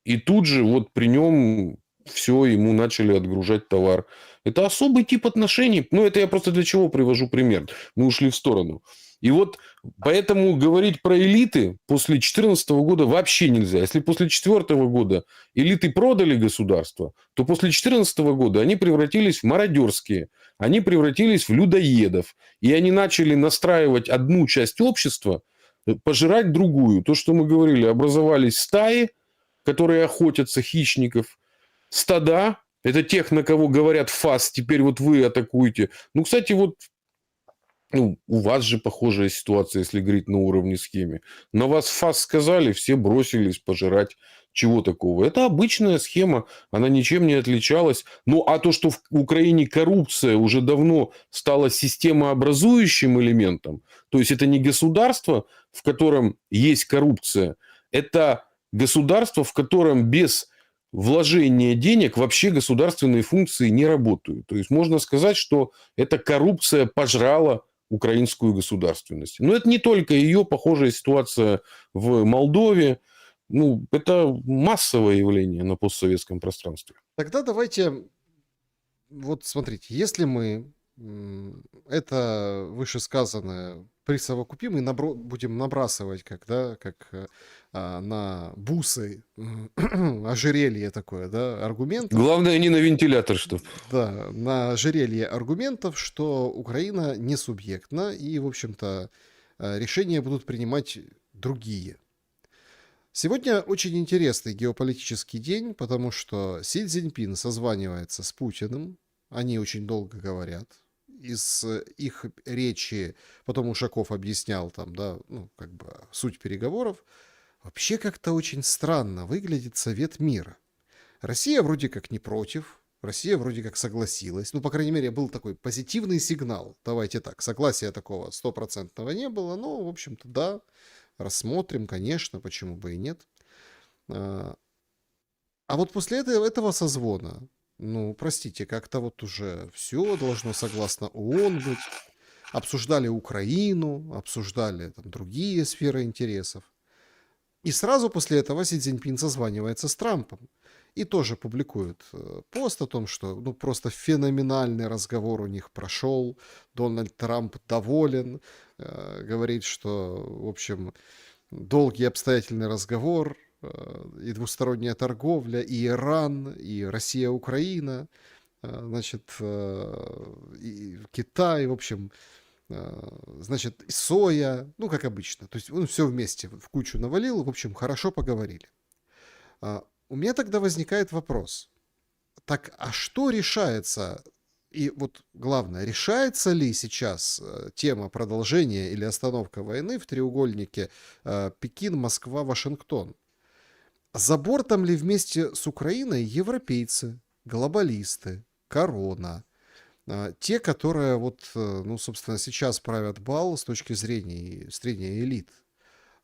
и тут же вот при нем все, ему начали отгружать товар. Это особый тип отношений. Ну, это я просто для чего привожу пример. Мы ушли в сторону. И вот поэтому говорить про элиты после 2014 года вообще нельзя. Если после 2004 года элиты продали государство, то после 2014 года они превратились в мародерские, они превратились в людоедов. И они начали настраивать одну часть общества, пожирать другую. То, что мы говорили, образовались стаи, которые охотятся, хищников, стада, это тех, на кого говорят ФАС, теперь вот вы атакуете. Ну, кстати, вот ну, у вас же похожая ситуация, если говорить на уровне схемы. На вас ФАС сказали, все бросились пожирать. Чего такого? Это обычная схема, она ничем не отличалась. Ну, а то, что в Украине коррупция уже давно стала системообразующим элементом, то есть это не государство, в котором есть коррупция, это государство, в котором без вложения денег вообще государственные функции не работают. То есть можно сказать, что эта коррупция пожрала украинскую государственность. Но это не только ее, похожая ситуация в Молдове. Ну, это массовое явление на постсоветском пространстве. Тогда давайте, вот смотрите, если мы Это вышесказанное присовокупим и будем набрасывать, как, да, как на бусы ожерелье такое, да, аргументов. Главное, не на вентилятор, чтоб. Да, на ожерелье аргументов, что Украина не субъектна, и, в общем-то, решения будут принимать другие. Сегодня очень интересный геополитический день, потому что Си Цзиньпин созванивается с Путиным, они очень долго говорят. Из их речи потом Ушаков объяснял там, да, ну, как бы суть переговоров. Вообще как-то очень странно выглядит Совет мира. Россия вроде как не против, Россия вроде как согласилась. Ну, по крайней мере, был такой позитивный сигнал. Давайте так, согласия такого стопроцентного не было, но, в общем-то, да, рассмотрим, конечно, почему бы и нет. А вот после этого созвона, ну, простите, как-то вот уже все должно согласно ООН быть. Обсуждали Украину, обсуждали там другие сферы интересов. И сразу после этого Си Цзиньпин созванивается с Трампом. И тоже публикует пост о том, что ну, просто феноменальный разговор у них прошел. Дональд Трамп доволен. Говорит, что, в общем, долгий обстоятельный разговор, и двусторонняя торговля, и Иран, и Россия-Украина, значит, и Китай, в общем, значит, соя, ну, как обычно. То есть он все вместе в кучу навалил, в общем, хорошо поговорили. У меня тогда возникает вопрос. Так, а что решается? И вот главное, решается ли сейчас тема продолжения или остановка войны в треугольнике Пекин, Москва, Вашингтон? За бортом ли вместе с Украиной европейцы, глобалисты, корона, те, которые вот, ну, собственно, сейчас правят бал с точки зрения средней элит?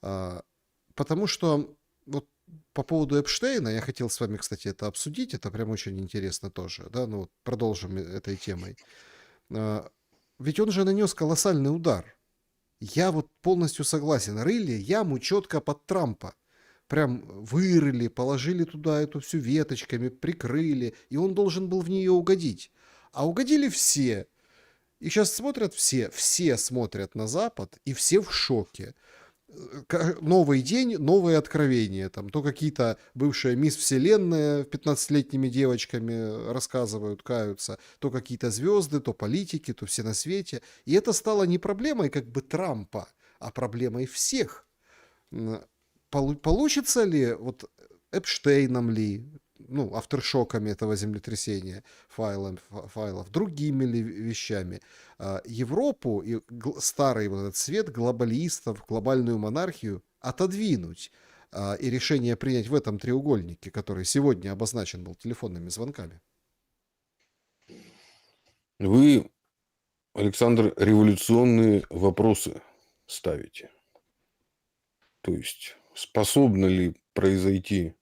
Потому что вот по поводу Эпштейна, я хотел с вами, кстати, это обсудить, это прям очень интересно тоже, да, ну вот продолжим этой темой. Ведь он же нанес колоссальный удар. Я вот полностью согласен, рыли яму четко под Трампа. Прям вырыли, положили туда эту всю веточками, прикрыли, и он должен был в нее угодить. А угодили все. И сейчас смотрят все смотрят на Запад, и все в шоке. Новый день, новые откровения. Там то какие-то бывшие мисс Вселенная 15-летними девочками рассказывают, каются, то какие-то звезды, то политики, то все на свете. И это стало не проблемой как бы Трампа, а проблемой всех. Получится ли, вот Эпштейном ли, ну, авторшоками этого землетрясения, файлов, другими ли вещами, Европу и старый вот этот свет глобалистов, глобальную монархию отодвинуть и решение принять в этом треугольнике, который сегодня обозначен был телефонными звонками? Вы, Александр, революционные вопросы ставите. То есть, способна ли произойти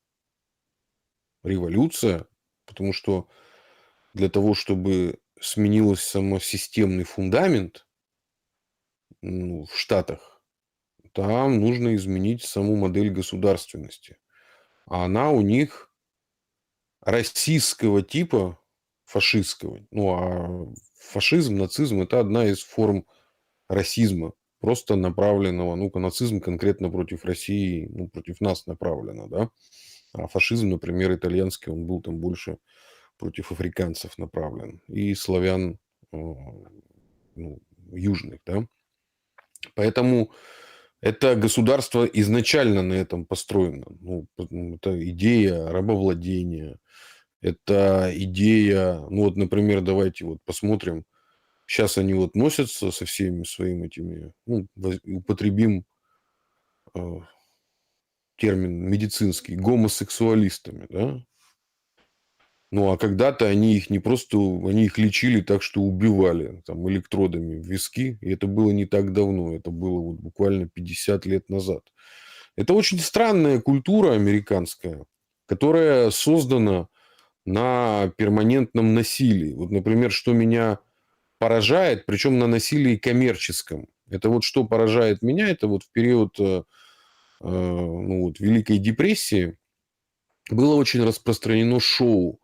революция? Потому что для того, чтобы сменился самосистемный фундамент в Штатах, там нужно изменить саму модель государственности. А она у них российского типа, фашистского. Ну, а фашизм, нацизм – это одна из форм расизма, просто направленного, ну, нацизм конкретно против России, ну, против нас направлено, да. А фашизм, например, итальянский, он был там больше против африканцев направлен и славян, ну, южных, да. Поэтому это государство изначально на этом построено. Ну, это идея рабовладения, это идея, ну вот, например, давайте вот посмотрим. Сейчас они вот носятся со всеми своими этими, ну, употребим термин медицинский, гомосексуалистами, да. Ну, а когда-то они их не просто, они их лечили так, что убивали там электродами в виски. И это было не так давно, это было вот буквально 50 лет назад. Это очень странная культура американская, которая создана на перманентном насилии. Вот, например, что меня поражает, причем на насилии коммерческом. Это вот что поражает меня, это вот в период ну, вот, Великой депрессии было очень распространено шоу,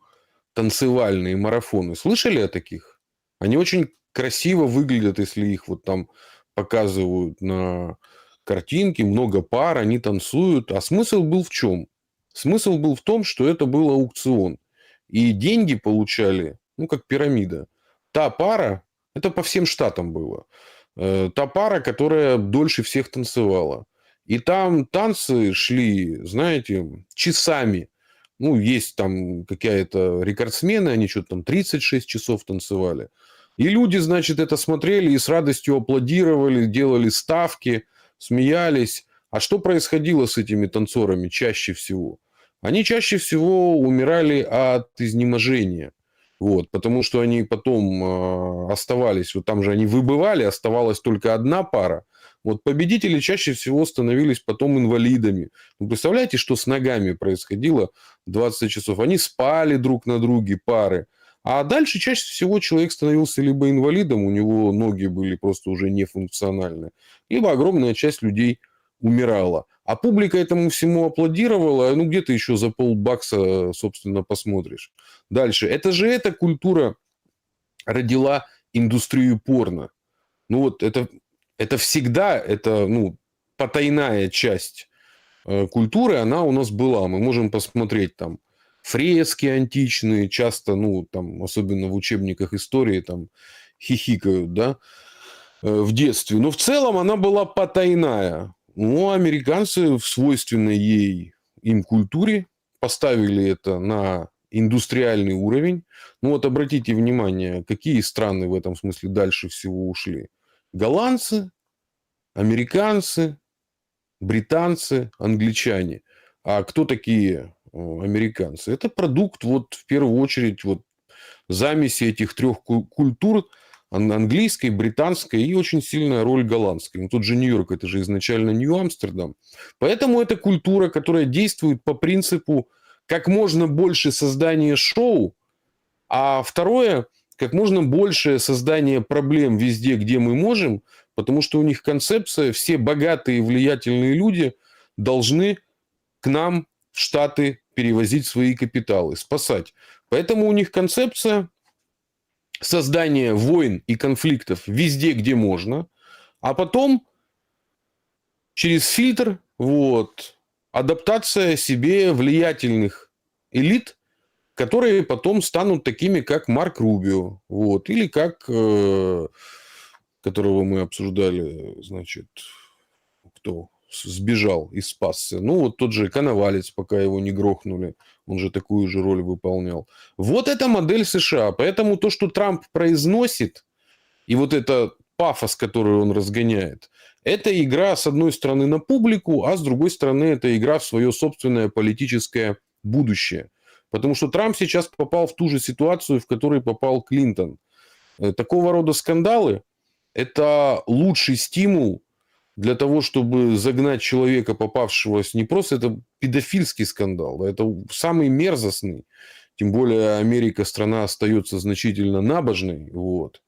танцевальные марафоны. Слышали о таких? Они очень красиво выглядят, если их вот там показывают на картинке, много пар, они танцуют. А смысл был в чем? Смысл был в том, что это был аукцион. И деньги получали, ну, как пирамида. Та пара, это по всем штатам было, та пара, которая дольше всех танцевала. И там танцы шли, знаете, часами. Ну, есть там какая-то рекордсмены, они что-то там 36 часов танцевали. И люди, значит, это смотрели и с радостью аплодировали, делали ставки, смеялись. А что происходило с этими танцорами чаще всего? Они чаще всего умирали от изнеможения. Вот, потому что они потом оставались, вот там же они выбывали, оставалась только одна пара. Вот победители чаще всего становились потом инвалидами. Вы представляете, что с ногами происходило 20 часов? Они спали друг на друге, пары. А дальше чаще всего человек становился либо инвалидом, у него ноги были просто уже нефункциональны, либо огромная часть людей умирала. А публика этому всему аплодировала, ну где ты еще за полбакса, собственно, посмотришь. Дальше. Это же эта культура родила индустрию порно. Ну вот это всегда, это ну, потайная часть культуры, она у нас была. Мы можем посмотреть там фрески античные, часто, ну, там, особенно в учебниках истории, там, хихикают, да, в детстве. Но в целом она была потайная. Ну, американцы в свойственной им культуре поставили это на индустриальный уровень. Ну, вот обратите внимание, какие страны в этом смысле дальше всего ушли. Голландцы, американцы, британцы, англичане. А кто такие американцы? Это продукт, вот в первую очередь, вот замеси этих трех культур, английской, британской и очень сильная роль голландской. Ну, тот же Нью-Йорк, это же изначально Нью-Амстердам. Поэтому это культура, которая действует по принципу как можно больше создания шоу, а второе, как можно больше создания проблем везде, где мы можем, потому что у них концепция, все богатые и влиятельные люди должны к нам в Штаты перевозить свои капиталы, спасать. Поэтому у них концепция создания войн и конфликтов везде, где можно, а потом через фильтр вот, адаптация себе влиятельных элит, которые потом станут такими, как Марк Рубио, вот, или как, которого мы обсуждали, значит, кто сбежал и спасся. Ну, вот тот же Коновалец, пока его не грохнули, он же такую же роль выполнял. Вот эта модель США. Поэтому то, что Трамп произносит, и вот это пафос, который он разгоняет, это игра, с одной стороны, на публику, а с другой стороны, это игра в свое собственное политическое будущее. Потому что Трамп сейчас попал в ту же ситуацию, в которой попал Клинтон. Такого рода скандалы – это лучший стимул для того, чтобы загнать человека, попавшего с не просто это педофильский скандал, да, это самый мерзостный. Тем более Америка страна остается значительно набожной. Вот.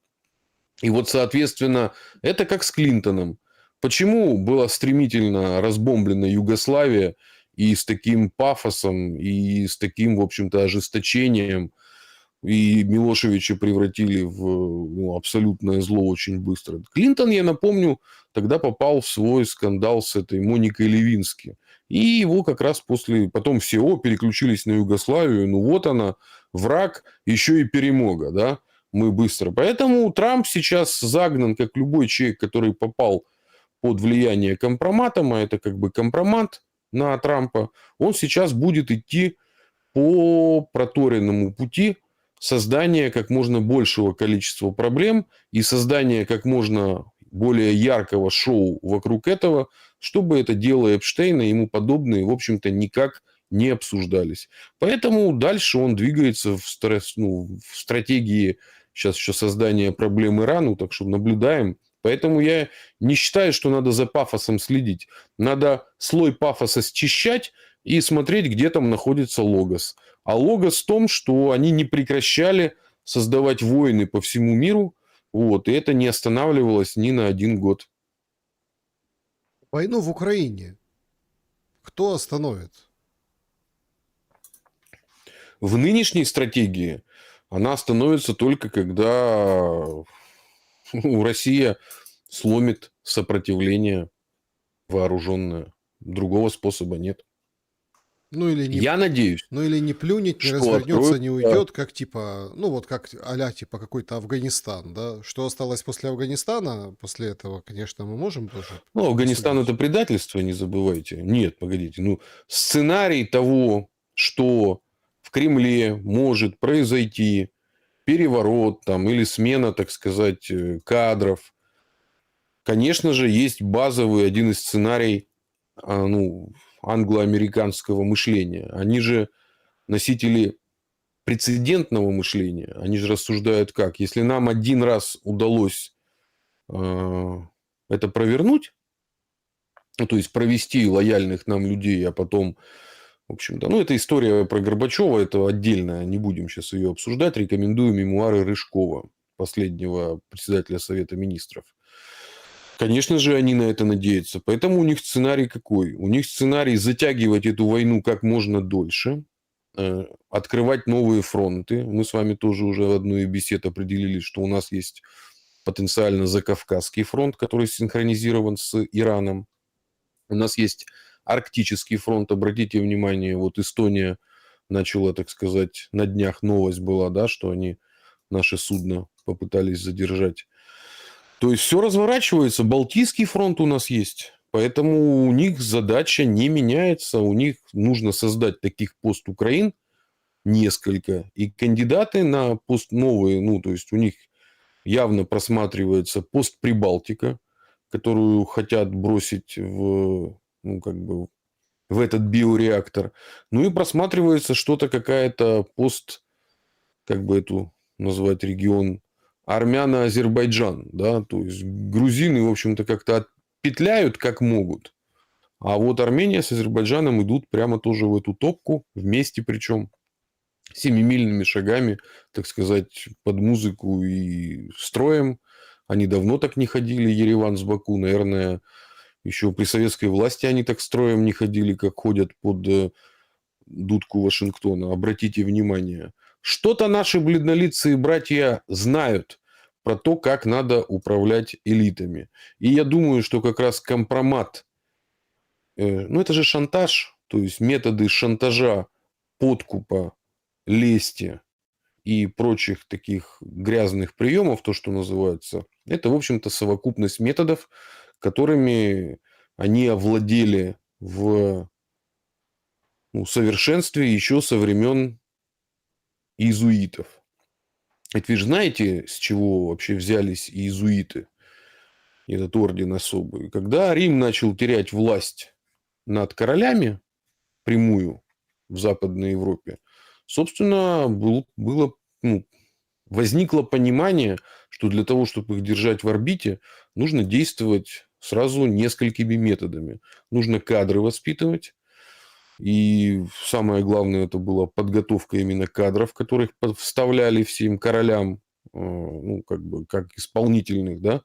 И вот, соответственно, это как с Клинтоном. Почему была стремительно разбомблена Югославия и с таким пафосом, и с таким, в общем-то, ожесточением, и Милошевича превратили в ну, абсолютное зло очень быстро. Клинтон, я напомню, тогда попал в свой скандал с этой Моникой Левински. И его как раз после... Потом все переключились на Югославию. Ну, вот она, враг, еще и перемога, да? Мы быстро. Поэтому Трамп сейчас загнан, как любой человек, который попал под влияние компроматом, а это как бы компромат на Трампа, он сейчас будет идти по проторенному пути создания как можно большего количества проблем и создания как можно более яркого шоу вокруг этого, чтобы это дело Эпштейна и ему подобные, в общем-то, никак не обсуждались. Поэтому дальше он двигается в стратегии сейчас еще создания проблем Ирану, так что наблюдаем. Поэтому я не считаю, что надо за пафосом следить. Надо слой пафоса счищать и смотреть, где там находится логос. А логос в том, что они не прекращали создавать войны по всему миру, вот, и это не останавливалось ни на один год. Войну в Украине кто остановит? В нынешней стратегии она становится только когда Россия сломит сопротивление вооруженное. Другого способа нет. Ну или не, Я надеюсь, ну или не плюнет, не что развернется, не откроются... уйдет, как типа, ну вот как а-ля типа какой-то Афганистан, да? Что осталось после Афганистана, после этого, конечно, мы можем тоже Ну, Афганистан – это посудить. предательство, не забывайте. Нет, погодите. Ну, сценарий того, что в Кремле может произойти переворот там, или смена, так сказать, кадров, конечно же, есть базовый один из сценарий ну, англо-американского мышления. Они же носители прецедентного мышления. Они же рассуждают как? Если нам один раз удалось это провернуть, ну, то есть провести лояльных нам людей, а потом, в общем-то, ну, это история про Горбачева, это отдельно, не будем сейчас ее обсуждать. Рекомендую мемуары Рыжкова, последнего председателя Совета Министров. Конечно же, они на это надеются. Поэтому у них сценарий какой? У них сценарий затягивать эту войну как можно дольше, открывать новые фронты. Мы с вами тоже уже в одной из бесед определили, что у нас есть потенциально Закавказский фронт, который синхронизирован с Ираном. У нас есть Арктический фронт. Обратите внимание, вот Эстония начала, так сказать, на днях новость была, да, что они наше судно попытались задержать. То есть все разворачивается. Балтийский фронт у нас есть. Поэтому у них задача не меняется. У них нужно создать таких пост-Украин несколько. И кандидаты на пост новые, ну, то есть у них явно просматривается пост Прибалтика, которую хотят бросить в, ну, как бы, в этот биореактор. Ну и просматривается что-то, какая-то пост, как бы эту назвать регион, Армяно-Азербайджан, да, то есть грузины, в общем-то, как-то отпетляют как могут, а вот Армения с Азербайджаном идут прямо тоже в эту топку, вместе причем, семимильными шагами, так сказать, под музыку и строем. Они давно так не ходили, Ереван с Баку, наверное, еще при советской власти они так строем не ходили, как ходят под дудку Вашингтона. Обратите внимание. Что-то наши бледнолицые братья знают про то, как надо управлять элитами. И я думаю, что как раз компромат, ну это же шантаж, то есть методы шантажа, подкупа, лести и прочих таких грязных приемов, то, что называется, это, в общем-то, совокупность методов, которыми они овладели в совершенстве еще со времен иезуитов. Ведь вы же знаете, с чего вообще взялись иезуиты, этот орден особый. Когда Рим начал терять власть над королями, прямую, в Западной Европе, собственно, было, ну, возникло понимание, что для того, чтобы их держать в орбите, нужно действовать сразу несколькими методами. Нужно кадры воспитывать. И самое главное, это была подготовка именно кадров, которых вставляли всем королям, ну, как бы, как исполнительных, да,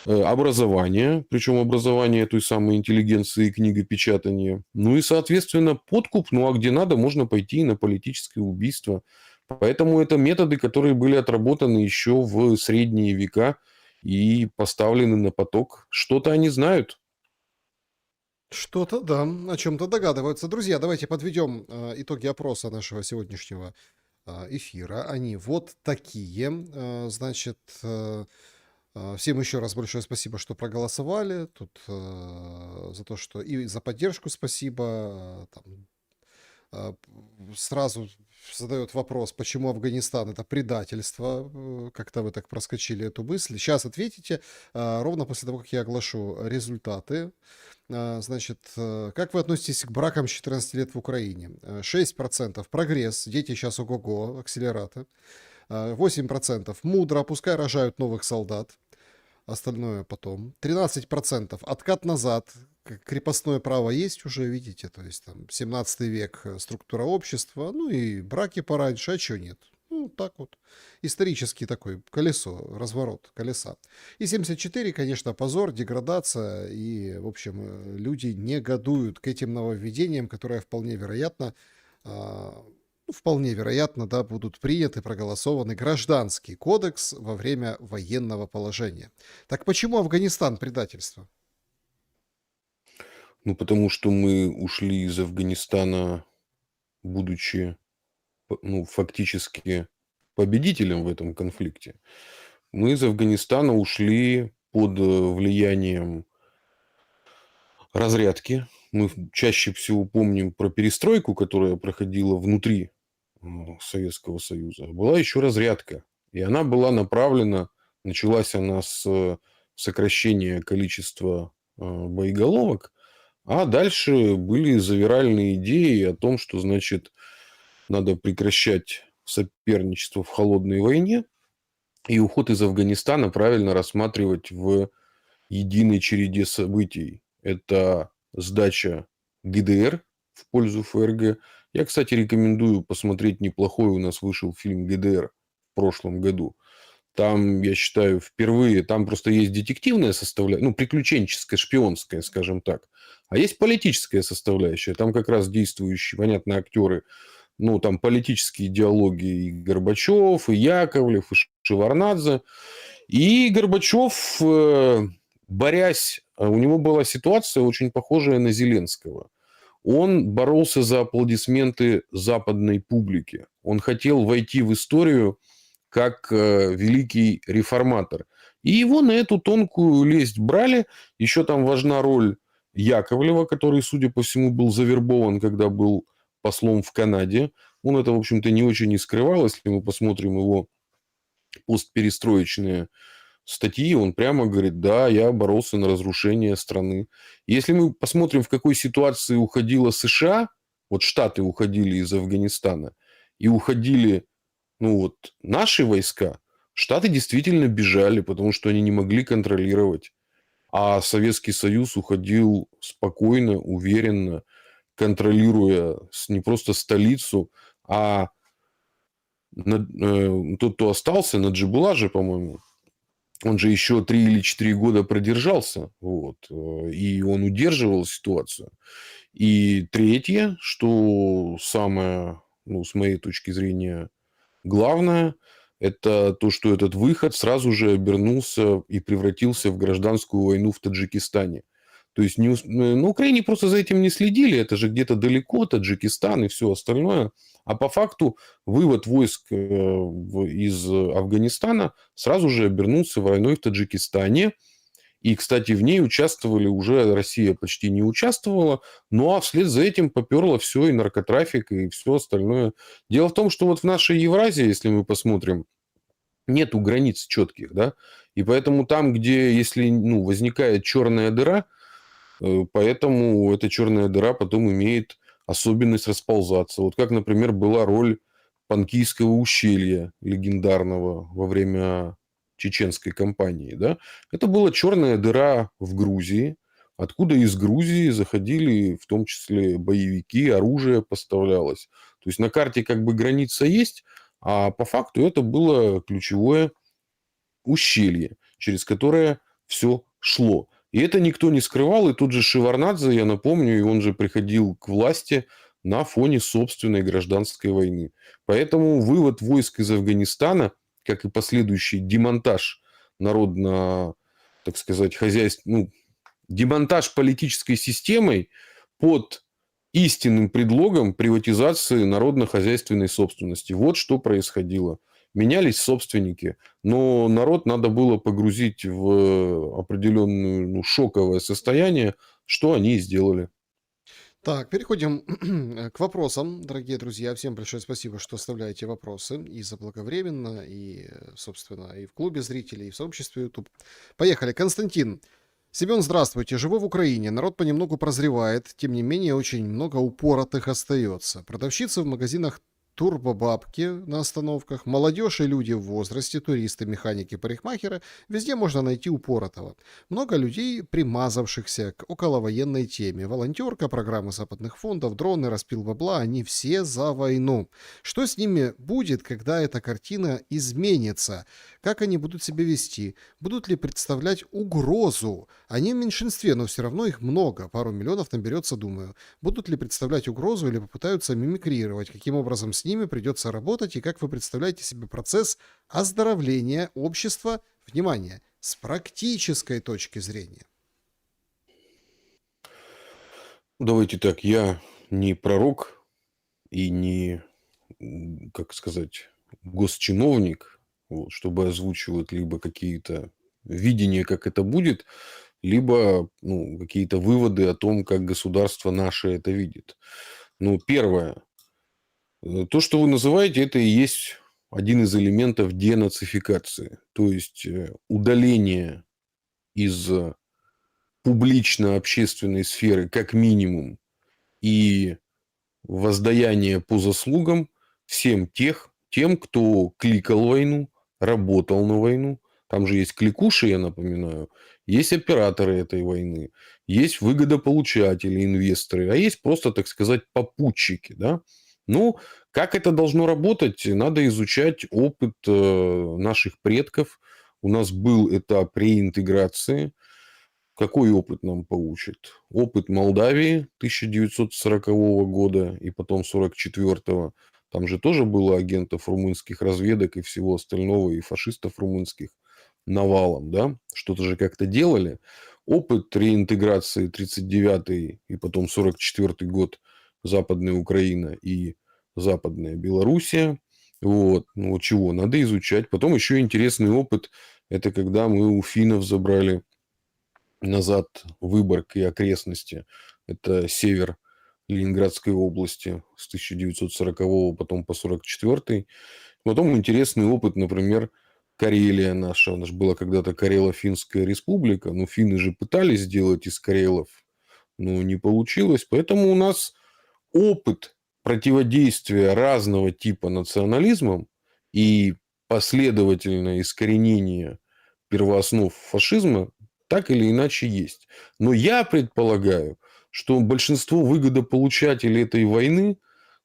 образование, причем образование той самой интеллигенции и книгопечатания. Ну и, соответственно, подкуп, ну а где надо, можно пойти и на политическое убийство. Поэтому это методы, которые были отработаны еще в средние века и поставлены на поток. Что-то они знают. Что-то, да, о чем-то догадываются. Друзья, давайте подведем итоги опроса нашего сегодняшнего эфира. Они вот такие. Значит, всем еще раз большое спасибо, что проголосовали. Тут за то, что и за поддержку спасибо. Там, сразу задает вопрос, почему Афганистан это предательство. Как-то вы так проскочили эту мысль. Сейчас ответите ровно после того, как я оглашу результаты. Значит, как вы относитесь к бракам с 14 лет в Украине? 6% прогресс, дети сейчас ого-го, акселераты. 8% мудро, пускай рожают новых солдат. Остальное потом. 13% откат назад. Крепостное право есть уже, видите, то есть там 17 век структура общества, ну и браки пораньше, а чего нет? Ну, так вот. Исторический такой колесо, разворот колеса. И 74, конечно, позор, деградация. И, в общем, люди негодуют к этим нововведениям, которые вполне вероятно ну, вполне вероятно, да, будут приняты, проголосованы гражданский кодекс во время военного положения. Так почему Афганистан предательство? Ну, потому что мы ушли из Афганистана, будучи, ну, фактически победителем в этом конфликте. Мы из Афганистана ушли под влиянием разрядки. Мы чаще всего помним про перестройку, которая проходила внутри Советского Союза. Была еще разрядка. И она была направлена, началась она с сокращения количества боеголовок, а дальше были завиральные идеи о том, что, значит, надо прекращать соперничество в холодной войне, и уход из Афганистана правильно рассматривать в единой череде событий. Это сдача ГДР в пользу ФРГ. Я, кстати, рекомендую посмотреть неплохой. У нас вышел фильм ГДР в прошлом году. Там, я считаю, впервые, там просто есть детективная составляющая, ну, приключенческая, шпионская, скажем так. А есть политическая составляющая. Там как раз действующие, понятно, актеры, ну, там политические диалоги и Горбачев, и Яковлев, и Шеварнадзе. И Горбачев, борясь, у него была ситуация очень похожая на Зеленского. Он боролся за аплодисменты западной публики. Он хотел войти в историю как великий реформатор. И его на эту тонкую лесть брали. Еще там важна роль Яковлева, который, судя по всему, был завербован, когда был послом в Канаде. Он это, в общем-то, не очень и скрывал. Если мы посмотрим его постперестроечные статьи, он прямо говорит: да, я боролся на разрушение страны. Если мы посмотрим, в какой ситуации уходила США, вот Штаты уходили из Афганистана, и уходили, ну вот, наши войска, Штаты действительно бежали, потому что они не могли контролировать. А Советский Союз уходил спокойно, уверенно, контролируя не просто столицу, а тот, кто остался, Наджибулlah, по-моему, он же еще 3 или 4 года продержался. Вот, и он удерживал ситуацию. И третье, что самое, ну, с моей точки зрения, главное, это то, что этот выход сразу же обернулся и превратился в гражданскую войну в Таджикистане. То есть на Украине просто за этим не следили, это же где-то далеко, Таджикистан и все остальное. А по факту вывод войск из Афганистана сразу же обернулся войной в Таджикистане. И, кстати, в ней участвовали уже, Россия почти не участвовала, ну а вслед за этим поперло все, и наркотрафик, и все остальное. Дело в том, что вот в нашей Евразии, если мы посмотрим, нету границ четких, да, и поэтому там, где, если, ну, возникает черная дыра, поэтому эта черная дыра потом имеет особенность расползаться. Вот как, например, была роль Панкийского ущелья легендарного во время чеченской кампании. Да? Это была черная дыра в Грузии, откуда из Грузии заходили в том числе боевики, оружие поставлялось. То есть на карте как бы граница есть, а по факту это было ключевое ущелье, через которое все шло. И это никто не скрывал. И тут же Шеварнадзе, я напомню, и он же приходил к власти на фоне собственной гражданской войны. Поэтому вывод войск из Афганистана, как и последующий демонтаж народно, так сказать, хозяйств, ну, демонтаж политической системой под истинным предлогом приватизации народно-хозяйственной собственности. Вот что происходило. Менялись собственники, но народ надо было погрузить в определенное, ну, шоковое состояние, что они и сделали. Так, переходим к вопросам, дорогие друзья. Всем большое спасибо, что оставляете вопросы и заблаговременно, и, собственно, и в клубе зрителей, и в сообществе YouTube. Поехали. Константин. Семен, здравствуйте. Живу в Украине. Народ понемногу прозревает. Тем не менее, очень много упоротых остается. Продавщицы в магазинах, турбобабки на остановках, молодежь и люди в возрасте, туристы, механики, парикмахеры. Везде можно найти упоротого. Много людей, примазавшихся к околовоенной теме. Волонтерка, программы западных фондов, дроны, распил бабла. Они все за войну. Что с ними будет, когда эта картина изменится? Как они будут себя вести? Будут ли представлять угрозу? Они в меньшинстве, но все равно их много. Пару миллионов наберется, думаю. Будут ли представлять угрозу или попытаются мимикрировать? Каким образом с с ними придется работать, и как вы представляете себе процесс оздоровления общества, внимание, с практической точки зрения? Давайте так, я не пророк и не, как сказать, госчиновник, вот, чтобы озвучивать либо какие-то видения, как это будет, либо ну, какие-то выводы о том, как государство наше это видит. Ну, первое. То, что вы называете, это и есть один из элементов денацификации. То есть удаление из публично-общественной сферы как минимум и воздаяние по заслугам тем, кто кликал войну, работал на войну. Там же есть кликуши, я напоминаю. Есть операторы этой войны. Есть выгодополучатели, инвесторы. А есть просто, так сказать, попутчики. Да? Ну, как это должно работать? Надо изучать опыт наших предков. У нас был этап реинтеграции. Какой опыт нам получит? Опыт Молдавии 1940 года и потом 1944. Там же тоже было агентов румынских разведок и всего остального, и фашистов румынских навалом, да? Что-то же как-то делали. Опыт реинтеграции 1939 и потом 1944 год Западная Украина и Западная Белоруссия. Вот. Ну, вот чего? Надо изучать. Потом еще интересный опыт. Это когда мы у финнов забрали назад Выборг и окрестности. Это север Ленинградской области с 1940 потом по 1944. Потом интересный опыт, например, Карелия наша. Она же была когда-то Карело-Финская республика. Но финны же пытались сделать из карелов, но не получилось. Поэтому у нас опыт противодействия разного типа национализмам и последовательное искоренение первооснов фашизма так или иначе есть. Но я предполагаю, что большинство выгодополучателей этой войны,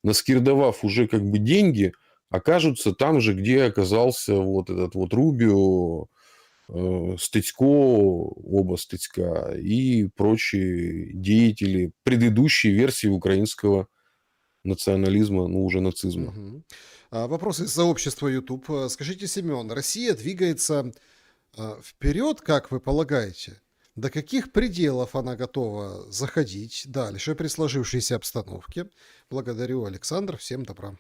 наскирдовав уже как бы деньги, окажутся там же, где оказался вот этот вот Рубио, Стыцко, оба Стыцка и прочие деятели предыдущей версии украинского национализма, ну уже нацизма. Мгм. Вопрос из сообщества YouTube. Скажите, Семен, Россия двигается вперед, как вы полагаете? До каких пределов она готова заходить дальше при сложившейся обстановке? Благодарю, Александр. Всем добра.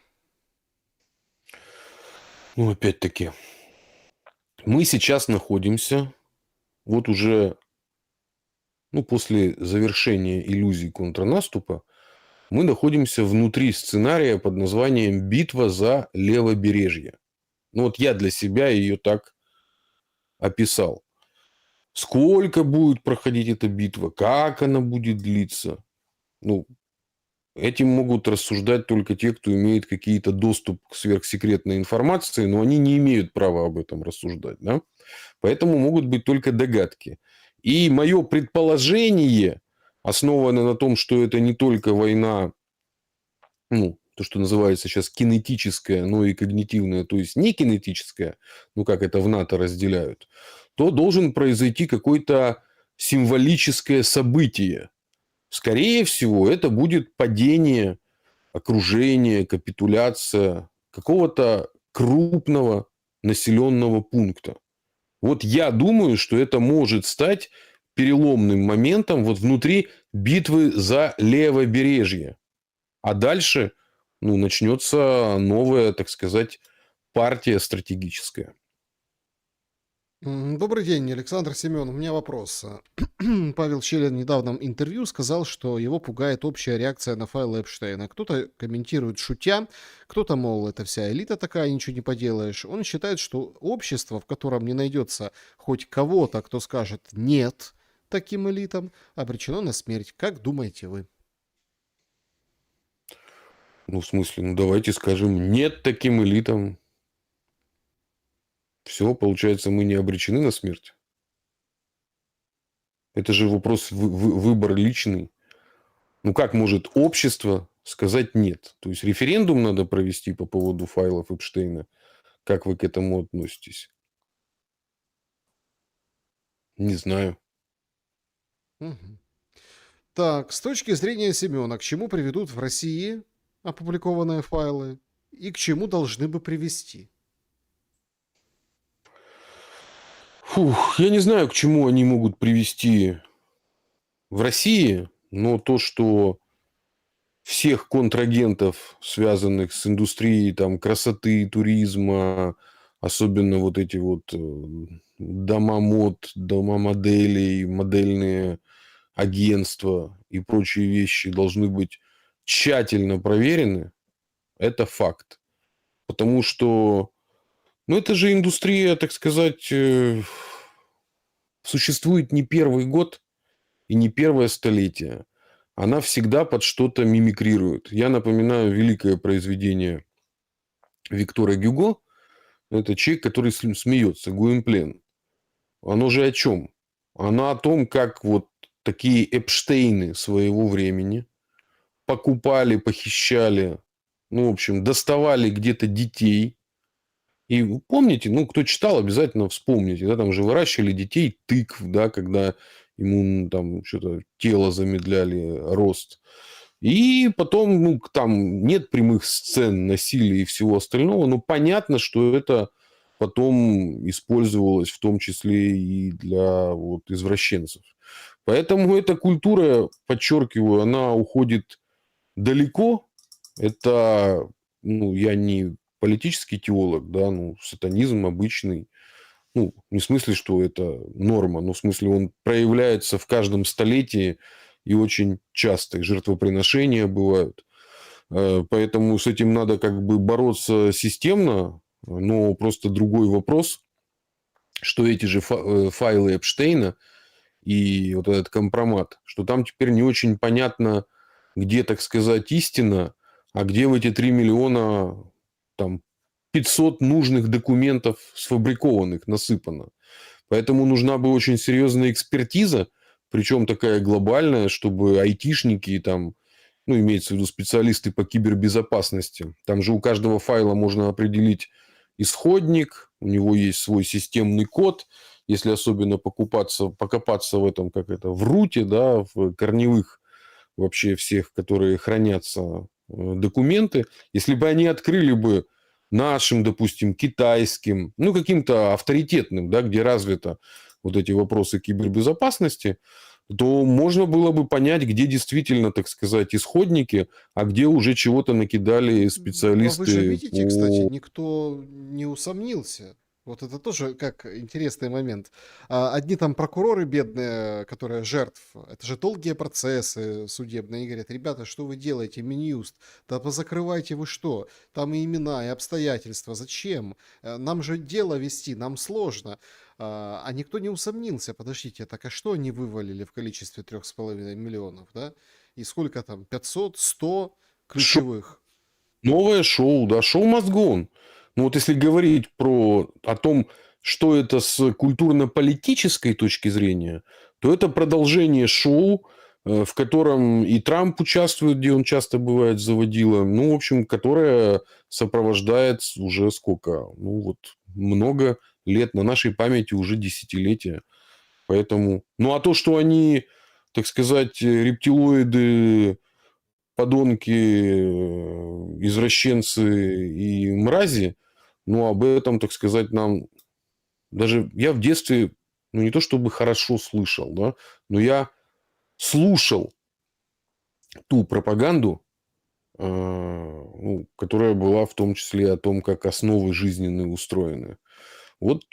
Ну, опять-таки, мы сейчас находимся, вот уже ну, после завершения иллюзий контрнаступа, мы находимся внутри сценария под названием «Битва за левобережье». Ну, вот я для себя ее так описал. Сколько будет проходить эта битва, как она будет длиться. Ну, этим могут рассуждать только те, кто имеет какие-то доступ к сверхсекретной информации, но они не имеют права об этом рассуждать. Да? Поэтому могут быть только догадки. И мое предположение, основанное на том, что это не только война, ну, то, что называется сейчас кинетическая, но и когнитивная, то есть не кинетическая, ну, как это в НАТО разделяют, то должен произойти какое-то символическое событие. Скорее всего, это будет падение окружения, капитуляция какого-то крупного населенного пункта. Вот я думаю, что это может стать переломным моментом вот внутри битвы за левобережье. А дальше ну, начнется новая, так сказать, партия стратегическая. Добрый день, Александр Семен. У меня вопрос. Павел Челин в недавнем интервью сказал, что его пугает общая реакция на файлы Эпштейна. Кто-то комментирует шутя, кто-то, мол, это вся элита такая, ничего не поделаешь. Он считает, что общество, в котором не найдется хоть кого-то, кто скажет «нет» таким элитам, обречено на смерть. Как думаете вы? Ну, в смысле, ну давайте скажем нет таким элитам. Все, получается, мы не обречены на смерть. Это же вопрос выбора личный. Ну, как может общество сказать нет? То есть, референдум надо провести по поводу файлов Эпштейна. Как вы к этому относитесь? Не знаю. Мгм. Так, с точки зрения Семена, к чему приведут в России опубликованные файлы? и к чему должны бы привести? Фух, я не знаю, к чему они могут привести в России, но то, что всех контрагентов, связанных с индустрией там, красоты, туризма, особенно вот эти вот дома мод, дома моделей, модельные агентства и прочие вещи должны быть тщательно проверены, это факт. Потому что, ну, это же индустрия, так сказать, существует не первый год и не первое столетие. Она всегда под что-то мимикрирует. Я напоминаю великое произведение Виктора Гюго. Это человек, который смеется, Гуимплен. Оно же о чем? Оно о том, как вот такие Эпштейны своего времени покупали, похищали, ну, в общем, доставали где-то детей. И вы помните, ну, кто читал, обязательно вспомните, да, там же выращивали детей тыкв, да, когда ему там что-то тело замедляли, рост. И потом, ну, там нет прямых сцен насилия и всего остального, но понятно, что это потом использовалось в том числе и для вот, извращенцев. Поэтому эта культура, подчеркиваю, она уходит далеко. Это, ну, я не политический теолог, да, ну, сатанизм обычный. Ну, не в смысле, что это норма, но в смысле он проявляется в каждом столетии и очень часто. И жертвоприношения бывают. Поэтому с этим надо как бы бороться системно, но просто другой вопрос, что эти же файлы Эпштейна и вот этот компромат, что там теперь не очень понятно, где, так сказать, истина, а где в эти 3 миллиона там 500 нужных документов сфабрикованных насыпано. Поэтому нужна бы очень серьезная экспертиза, причем такая глобальная, чтобы айтишники там, ну, имеется в виду специалисты по кибербезопасности. Там же у каждого файла можно определить исходник, у него есть свой системный код, если особенно покопаться в этом, как это, в руте, да, в корневых вообще всех, которые хранятся документы, если бы они открыли бы нашим, допустим, китайским, ну, каким-то авторитетным, да, где развито вот эти вопросы кибербезопасности, то можно было бы понять, где действительно, так сказать, исходники, а где уже чего-то накидали А вы же специалисты видите, кстати, по... никто не усомнился. Вот это тоже как интересный момент. Одни там прокуроры бедные, которые жертв, это же долгие процессы судебные, и говорят, ребята, что вы делаете, Минюст, да позакрывайте вы что, там и имена, и обстоятельства, зачем? Нам же дело вести, нам сложно. А никто не усомнился, подождите, так а что они вывалили в количестве 3,5 миллионов, да? И сколько там, 500, 100 Шоу, ключевых? новое шоу, да, шоу must go on. Ну вот если говорить о том, что это с культурно-политической точки зрения, то это продолжение шоу, в котором и Трамп участвует, где он часто бывает заводилом, ну, в общем, которое сопровождает уже сколько, ну, вот много лет, на нашей памяти уже десятилетия. Поэтому, ну, а то, что они, так сказать, рептилоиды, подонки, извращенцы и мрази, ну, об этом, так сказать, нам... Даже я в детстве, ну, не то чтобы хорошо слышал, да, но я слушал ту пропаганду, ну, которая была в том числе о том, как основы жизненные устроены. Вот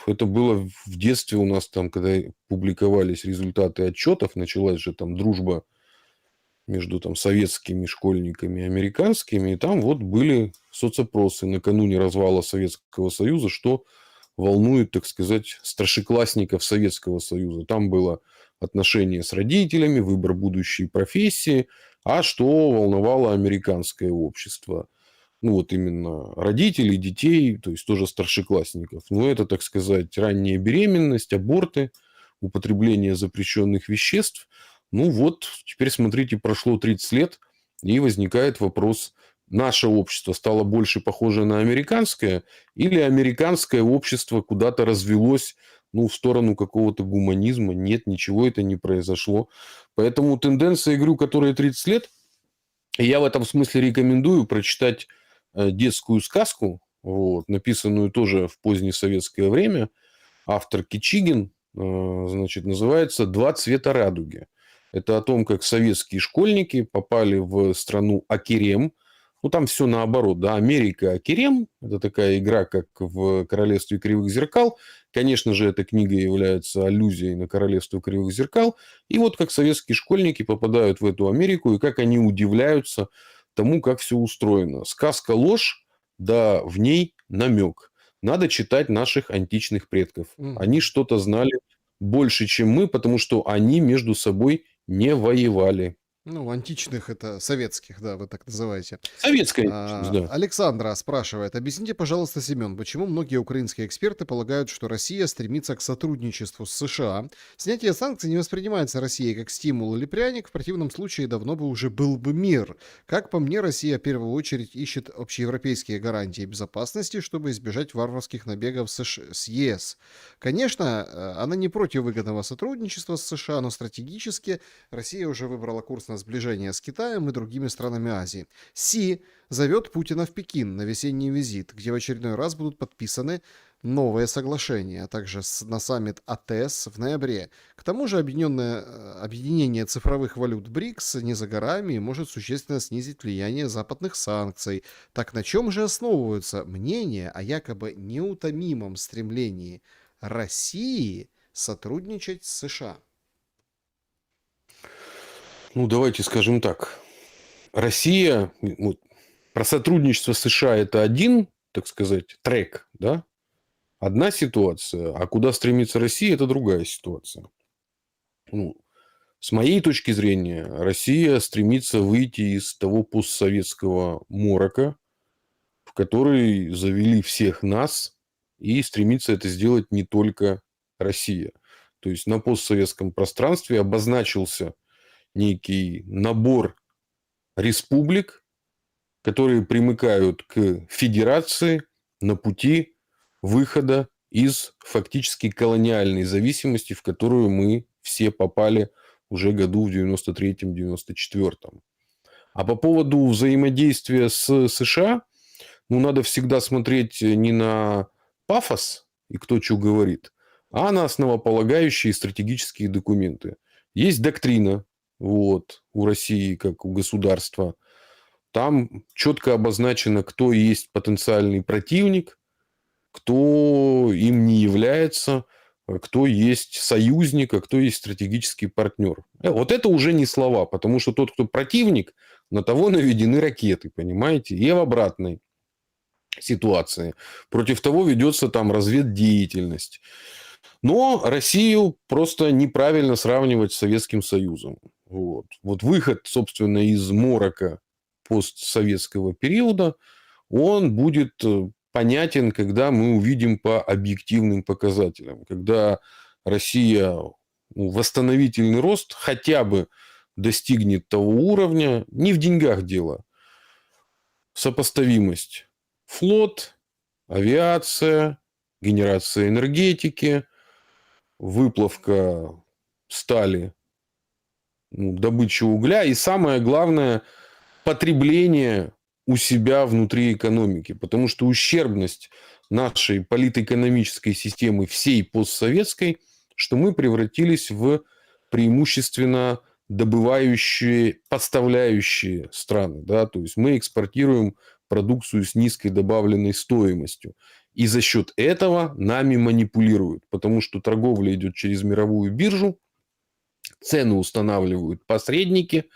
это было в детстве у нас там, когда публиковались результаты отчетов, началась же там дружба между там советскими школьниками и американскими, и там вот были соцопросы накануне развала Советского Союза, что волнует, так сказать, старшеклассников Советского Союза. Там было отношение с родителями, выбор будущей профессии, а что волновало американское общество. Ну, вот именно родителей, детей, то есть тоже старшеклассников. Ну, это, так сказать, ранняя беременность, аборты, употребление запрещенных веществ. Ну, вот, теперь, смотрите, прошло 30 лет, и возникает вопрос, наше общество стало больше похоже на американское, или американское общество куда-то развелось, ну, в сторону какого-то гуманизма. Нет, ничего это не произошло. Поэтому тенденция, я говорю, которая 30 лет, и я в этом смысле рекомендую прочитать детскую сказку, вот, написанную тоже в позднее советское время. Автор Кичигин, значит, называется «Два цвета радуги». Это о том, как советские школьники попали в страну Акерем. Ну, там все наоборот, да. Америка Акерем. Это такая игра, как в «Королевстве кривых зеркал». Конечно же, эта книга является аллюзией на «Королевство кривых зеркал». И вот как советские школьники попадают в эту Америку, и как они удивляются тому, как все устроено. Сказка ложь, да в ней намек. Надо читать наших античных предков. Они Мгм. что-то знали больше, чем мы, потому что они между собой не воевали. Ну, античных это советских, да, вы так называете. Советская античность, да. Александра спрашивает: объясните, пожалуйста, Семен, почему многие украинские эксперты полагают, что Россия стремится к сотрудничеству с США? Снятие санкций не воспринимается Россией как стимул или пряник, в противном случае давно бы уже был бы мир. Как по мне, Россия в первую очередь ищет общеевропейские гарантии безопасности, чтобы избежать варварских набегов с ЕС. Конечно, она не против выгодного сотрудничества с США, но стратегически Россия уже выбрала курс на сближение с Китаем и другими странами Азии. Си зовет Путина в Пекин на весенний визит, где в очередной раз будут подписаны новые соглашения, а также на саммит АТЭС в ноябре. К тому же объединение цифровых валют БРИКС не за горами и может существенно снизить влияние западных санкций. Так на чем же основываются мнения о якобы неутомимом стремлении России сотрудничать с США? Ну, давайте скажем так. Россия, вот, про сотрудничество с США это один, так сказать, трек, да? Одна ситуация, а куда стремится Россия, это другая ситуация. Ну, с моей точки зрения, Россия стремится выйти из того постсоветского морока, в который завели всех нас, и стремится это сделать не только Россия. То есть на постсоветском пространстве обозначился некий набор республик, которые примыкают к федерации на пути выхода из фактически колониальной зависимости, в которую мы все попали уже году в 93-94. А по поводу взаимодействия с США, ну, надо всегда смотреть не на пафос и кто что говорит, а на основополагающие стратегические документы. Есть доктрина вот, у России, как у государства. Там четко обозначено, кто есть потенциальный противник, кто им не является, кто есть союзник, а кто есть стратегический партнер. Вот это уже не слова, потому что тот, кто противник, на того наведены ракеты, понимаете? И в обратной ситуации. Против того ведется там разведдеятельность. Но Россию просто неправильно сравнивать с Советским Союзом. Вот выход, собственно, из морока постсоветского периода, он будет понятен, когда мы увидим по объективным показателям. Когда Россия восстановительный рост хотя бы достигнет того уровня, не в деньгах дело, сопоставимость флот, авиация, генерация энергетики, выплавка стали, добыча угля и самое главное потребление у себя внутри экономики. Потому что ущербность нашей политэкономической системы всей постсоветской, что мы превратились в преимущественно добывающие, поставляющие страны. Да? То есть мы экспортируем продукцию с низкой добавленной стоимостью. И за счет этого нами манипулируют. Потому что торговля идет через мировую биржу, цены устанавливают посредники.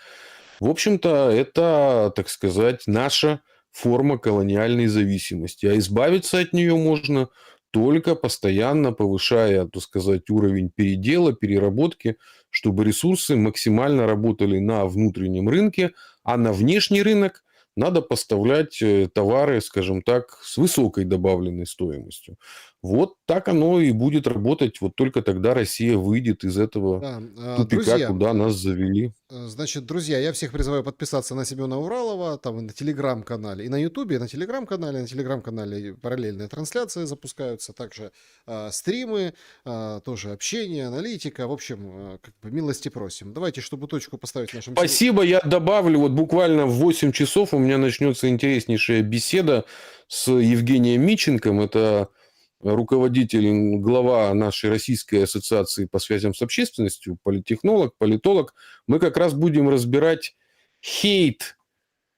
В общем-то, это, так сказать, наша форма колониальной зависимости. А избавиться от нее можно только постоянно повышая, так сказать, уровень передела, переработки, чтобы ресурсы максимально работали на внутреннем рынке, а на внешний рынок надо поставлять товары, скажем так, с высокой добавленной стоимостью. Вот так оно и будет работать. Вот только тогда Россия выйдет из этого Да, тупика, друзья, куда нас завели. значит, друзья, я всех призываю подписаться на Семена Уралова, там и на телеграм-канале, и на Ютубе, и на телеграм-канале параллельные трансляции запускаются, также стримы, тоже общение, аналитика, в общем, как бы милости просим. Давайте, чтобы точку поставить нашим... Спасибо, я добавлю, вот буквально в 8 часов у меня начнется интереснейшая беседа с Евгением Миченком. Это руководитель, глава нашей Российской ассоциации по связям с общественностью, политтехнолог, политолог. Мы как раз будем разбирать хейт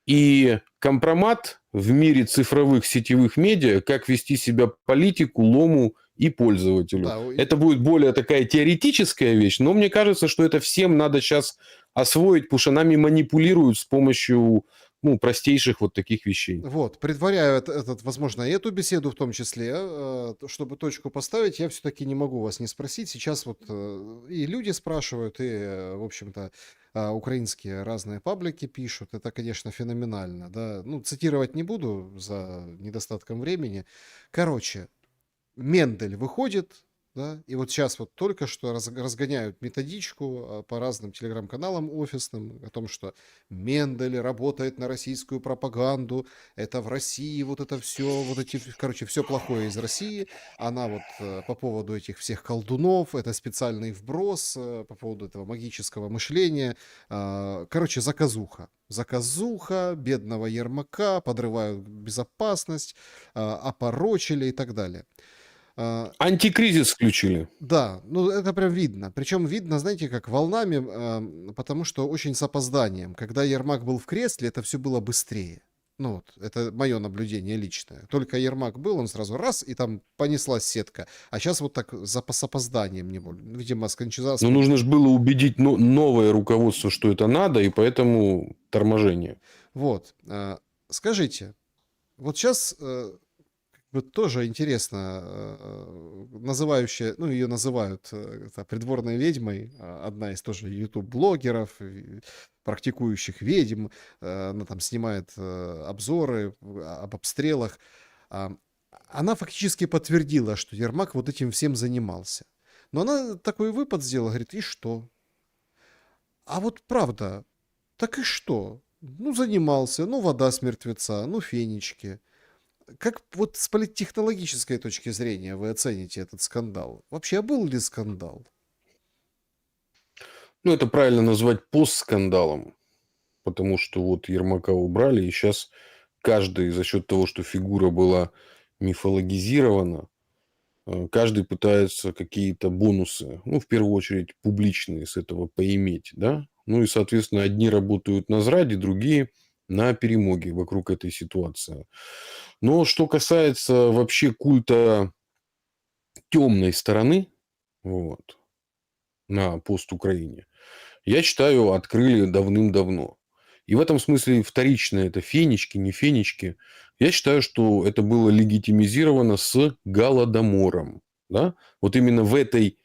и компромат в мире цифровых сетевых медиа, как вести себя политику, лому и пользователю. Да, Это будет более такая теоретическая вещь, но мне кажется, что это всем надо сейчас освоить, потому что нами манипулируют с помощью простейших вот таких вещей. вот, предваряю возможно, и эту беседу в том числе, чтобы точку поставить, я все-таки не могу вас не спросить. Сейчас вот и люди спрашивают, и, в общем-то, украинские разные паблики пишут. Это, конечно, феноменально, да. Ну, цитировать не буду за недостатком времени. Короче, Мендель выходит, да, и вот сейчас вот только что разгоняют методичку по разным телеграм-каналам офисным о том, что Мендель работает на российскую пропаганду, это в России вот это все, вот эти, короче, все плохое из России. Она вот по поводу этих всех колдунов, это специальный вброс по поводу этого магического мышления. Короче, заказуха, бедного Ермака, подрывают безопасность, опорочили и так далее. Антикризис включили. Да, ну это прям видно. Причем видно, знаете, как волнами, потому что очень с опозданием. Когда Ермак был в кресле, это все было быстрее. Ну, вот, это мое наблюдение личное. Только Ермак был, он сразу раз, и там понеслась сетка. А сейчас вот так с опозданием, не более. Видимо, с Но нужно же было убедить новое руководство, что это надо, и поэтому торможение. Вот. Скажите, вот сейчас вот тоже интересно, называющая, ну, ее называют придворной ведьмой, одна из тоже YouTube-блогеров, практикующих ведьм, она там снимает обзоры об обстрелах. Она фактически подтвердила, что Ермак вот этим всем занимался. Но она такой выпад сделала, говорит, и что? А вот правда, так и что? Ну, занимался, ну, вода с мертвеца, ну, фенечки. Как вот с политтехнологической точки зрения вы оцените этот скандал? Вообще, а был ли скандал? Ну, это правильно назвать постскандалом, потому что вот Ермака убрали, и сейчас каждый за счет того, что фигура была мифологизирована, каждый пытается какие-то бонусы, ну, в первую очередь, публичные с этого поиметь, да? Ну, и, соответственно, одни работают на зраде, другие на перемоге вокруг этой ситуации. Но что касается вообще культа темной стороны, вот, на пост-Украине, я считаю, открыли давным-давно. И в этом смысле вторично это фенечки, не фенечки. Я считаю, что это было легитимизировано с Голодомором. Да? Вот именно в этой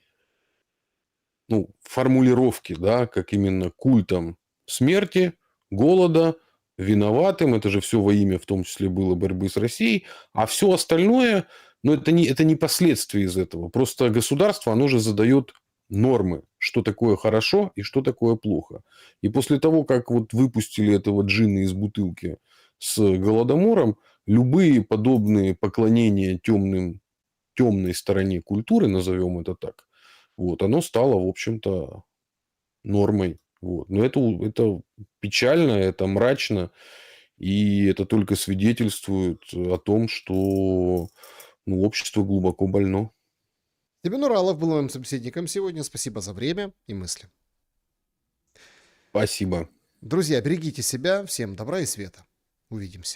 формулировке, да, как именно культом смерти, голода, виноватым. Это же все во имя, в том числе, было борьбы с Россией. А все остальное, ну, это не последствия из этого. Просто государство, оно же задает нормы, что такое хорошо и что такое плохо. И после того, как вот выпустили этого джинна из бутылки с Голодомором, любые подобные поклонения темной стороне культуры, назовем это так, вот, оно стало, в общем-то, нормой. Вот. Но это печально, это мрачно, и это только свидетельствует о том, что общество глубоко больно. Семен Уралов был моим собеседником сегодня. Спасибо за время и мысли. Спасибо. Друзья, берегите себя. Всем добра и света. Увидимся.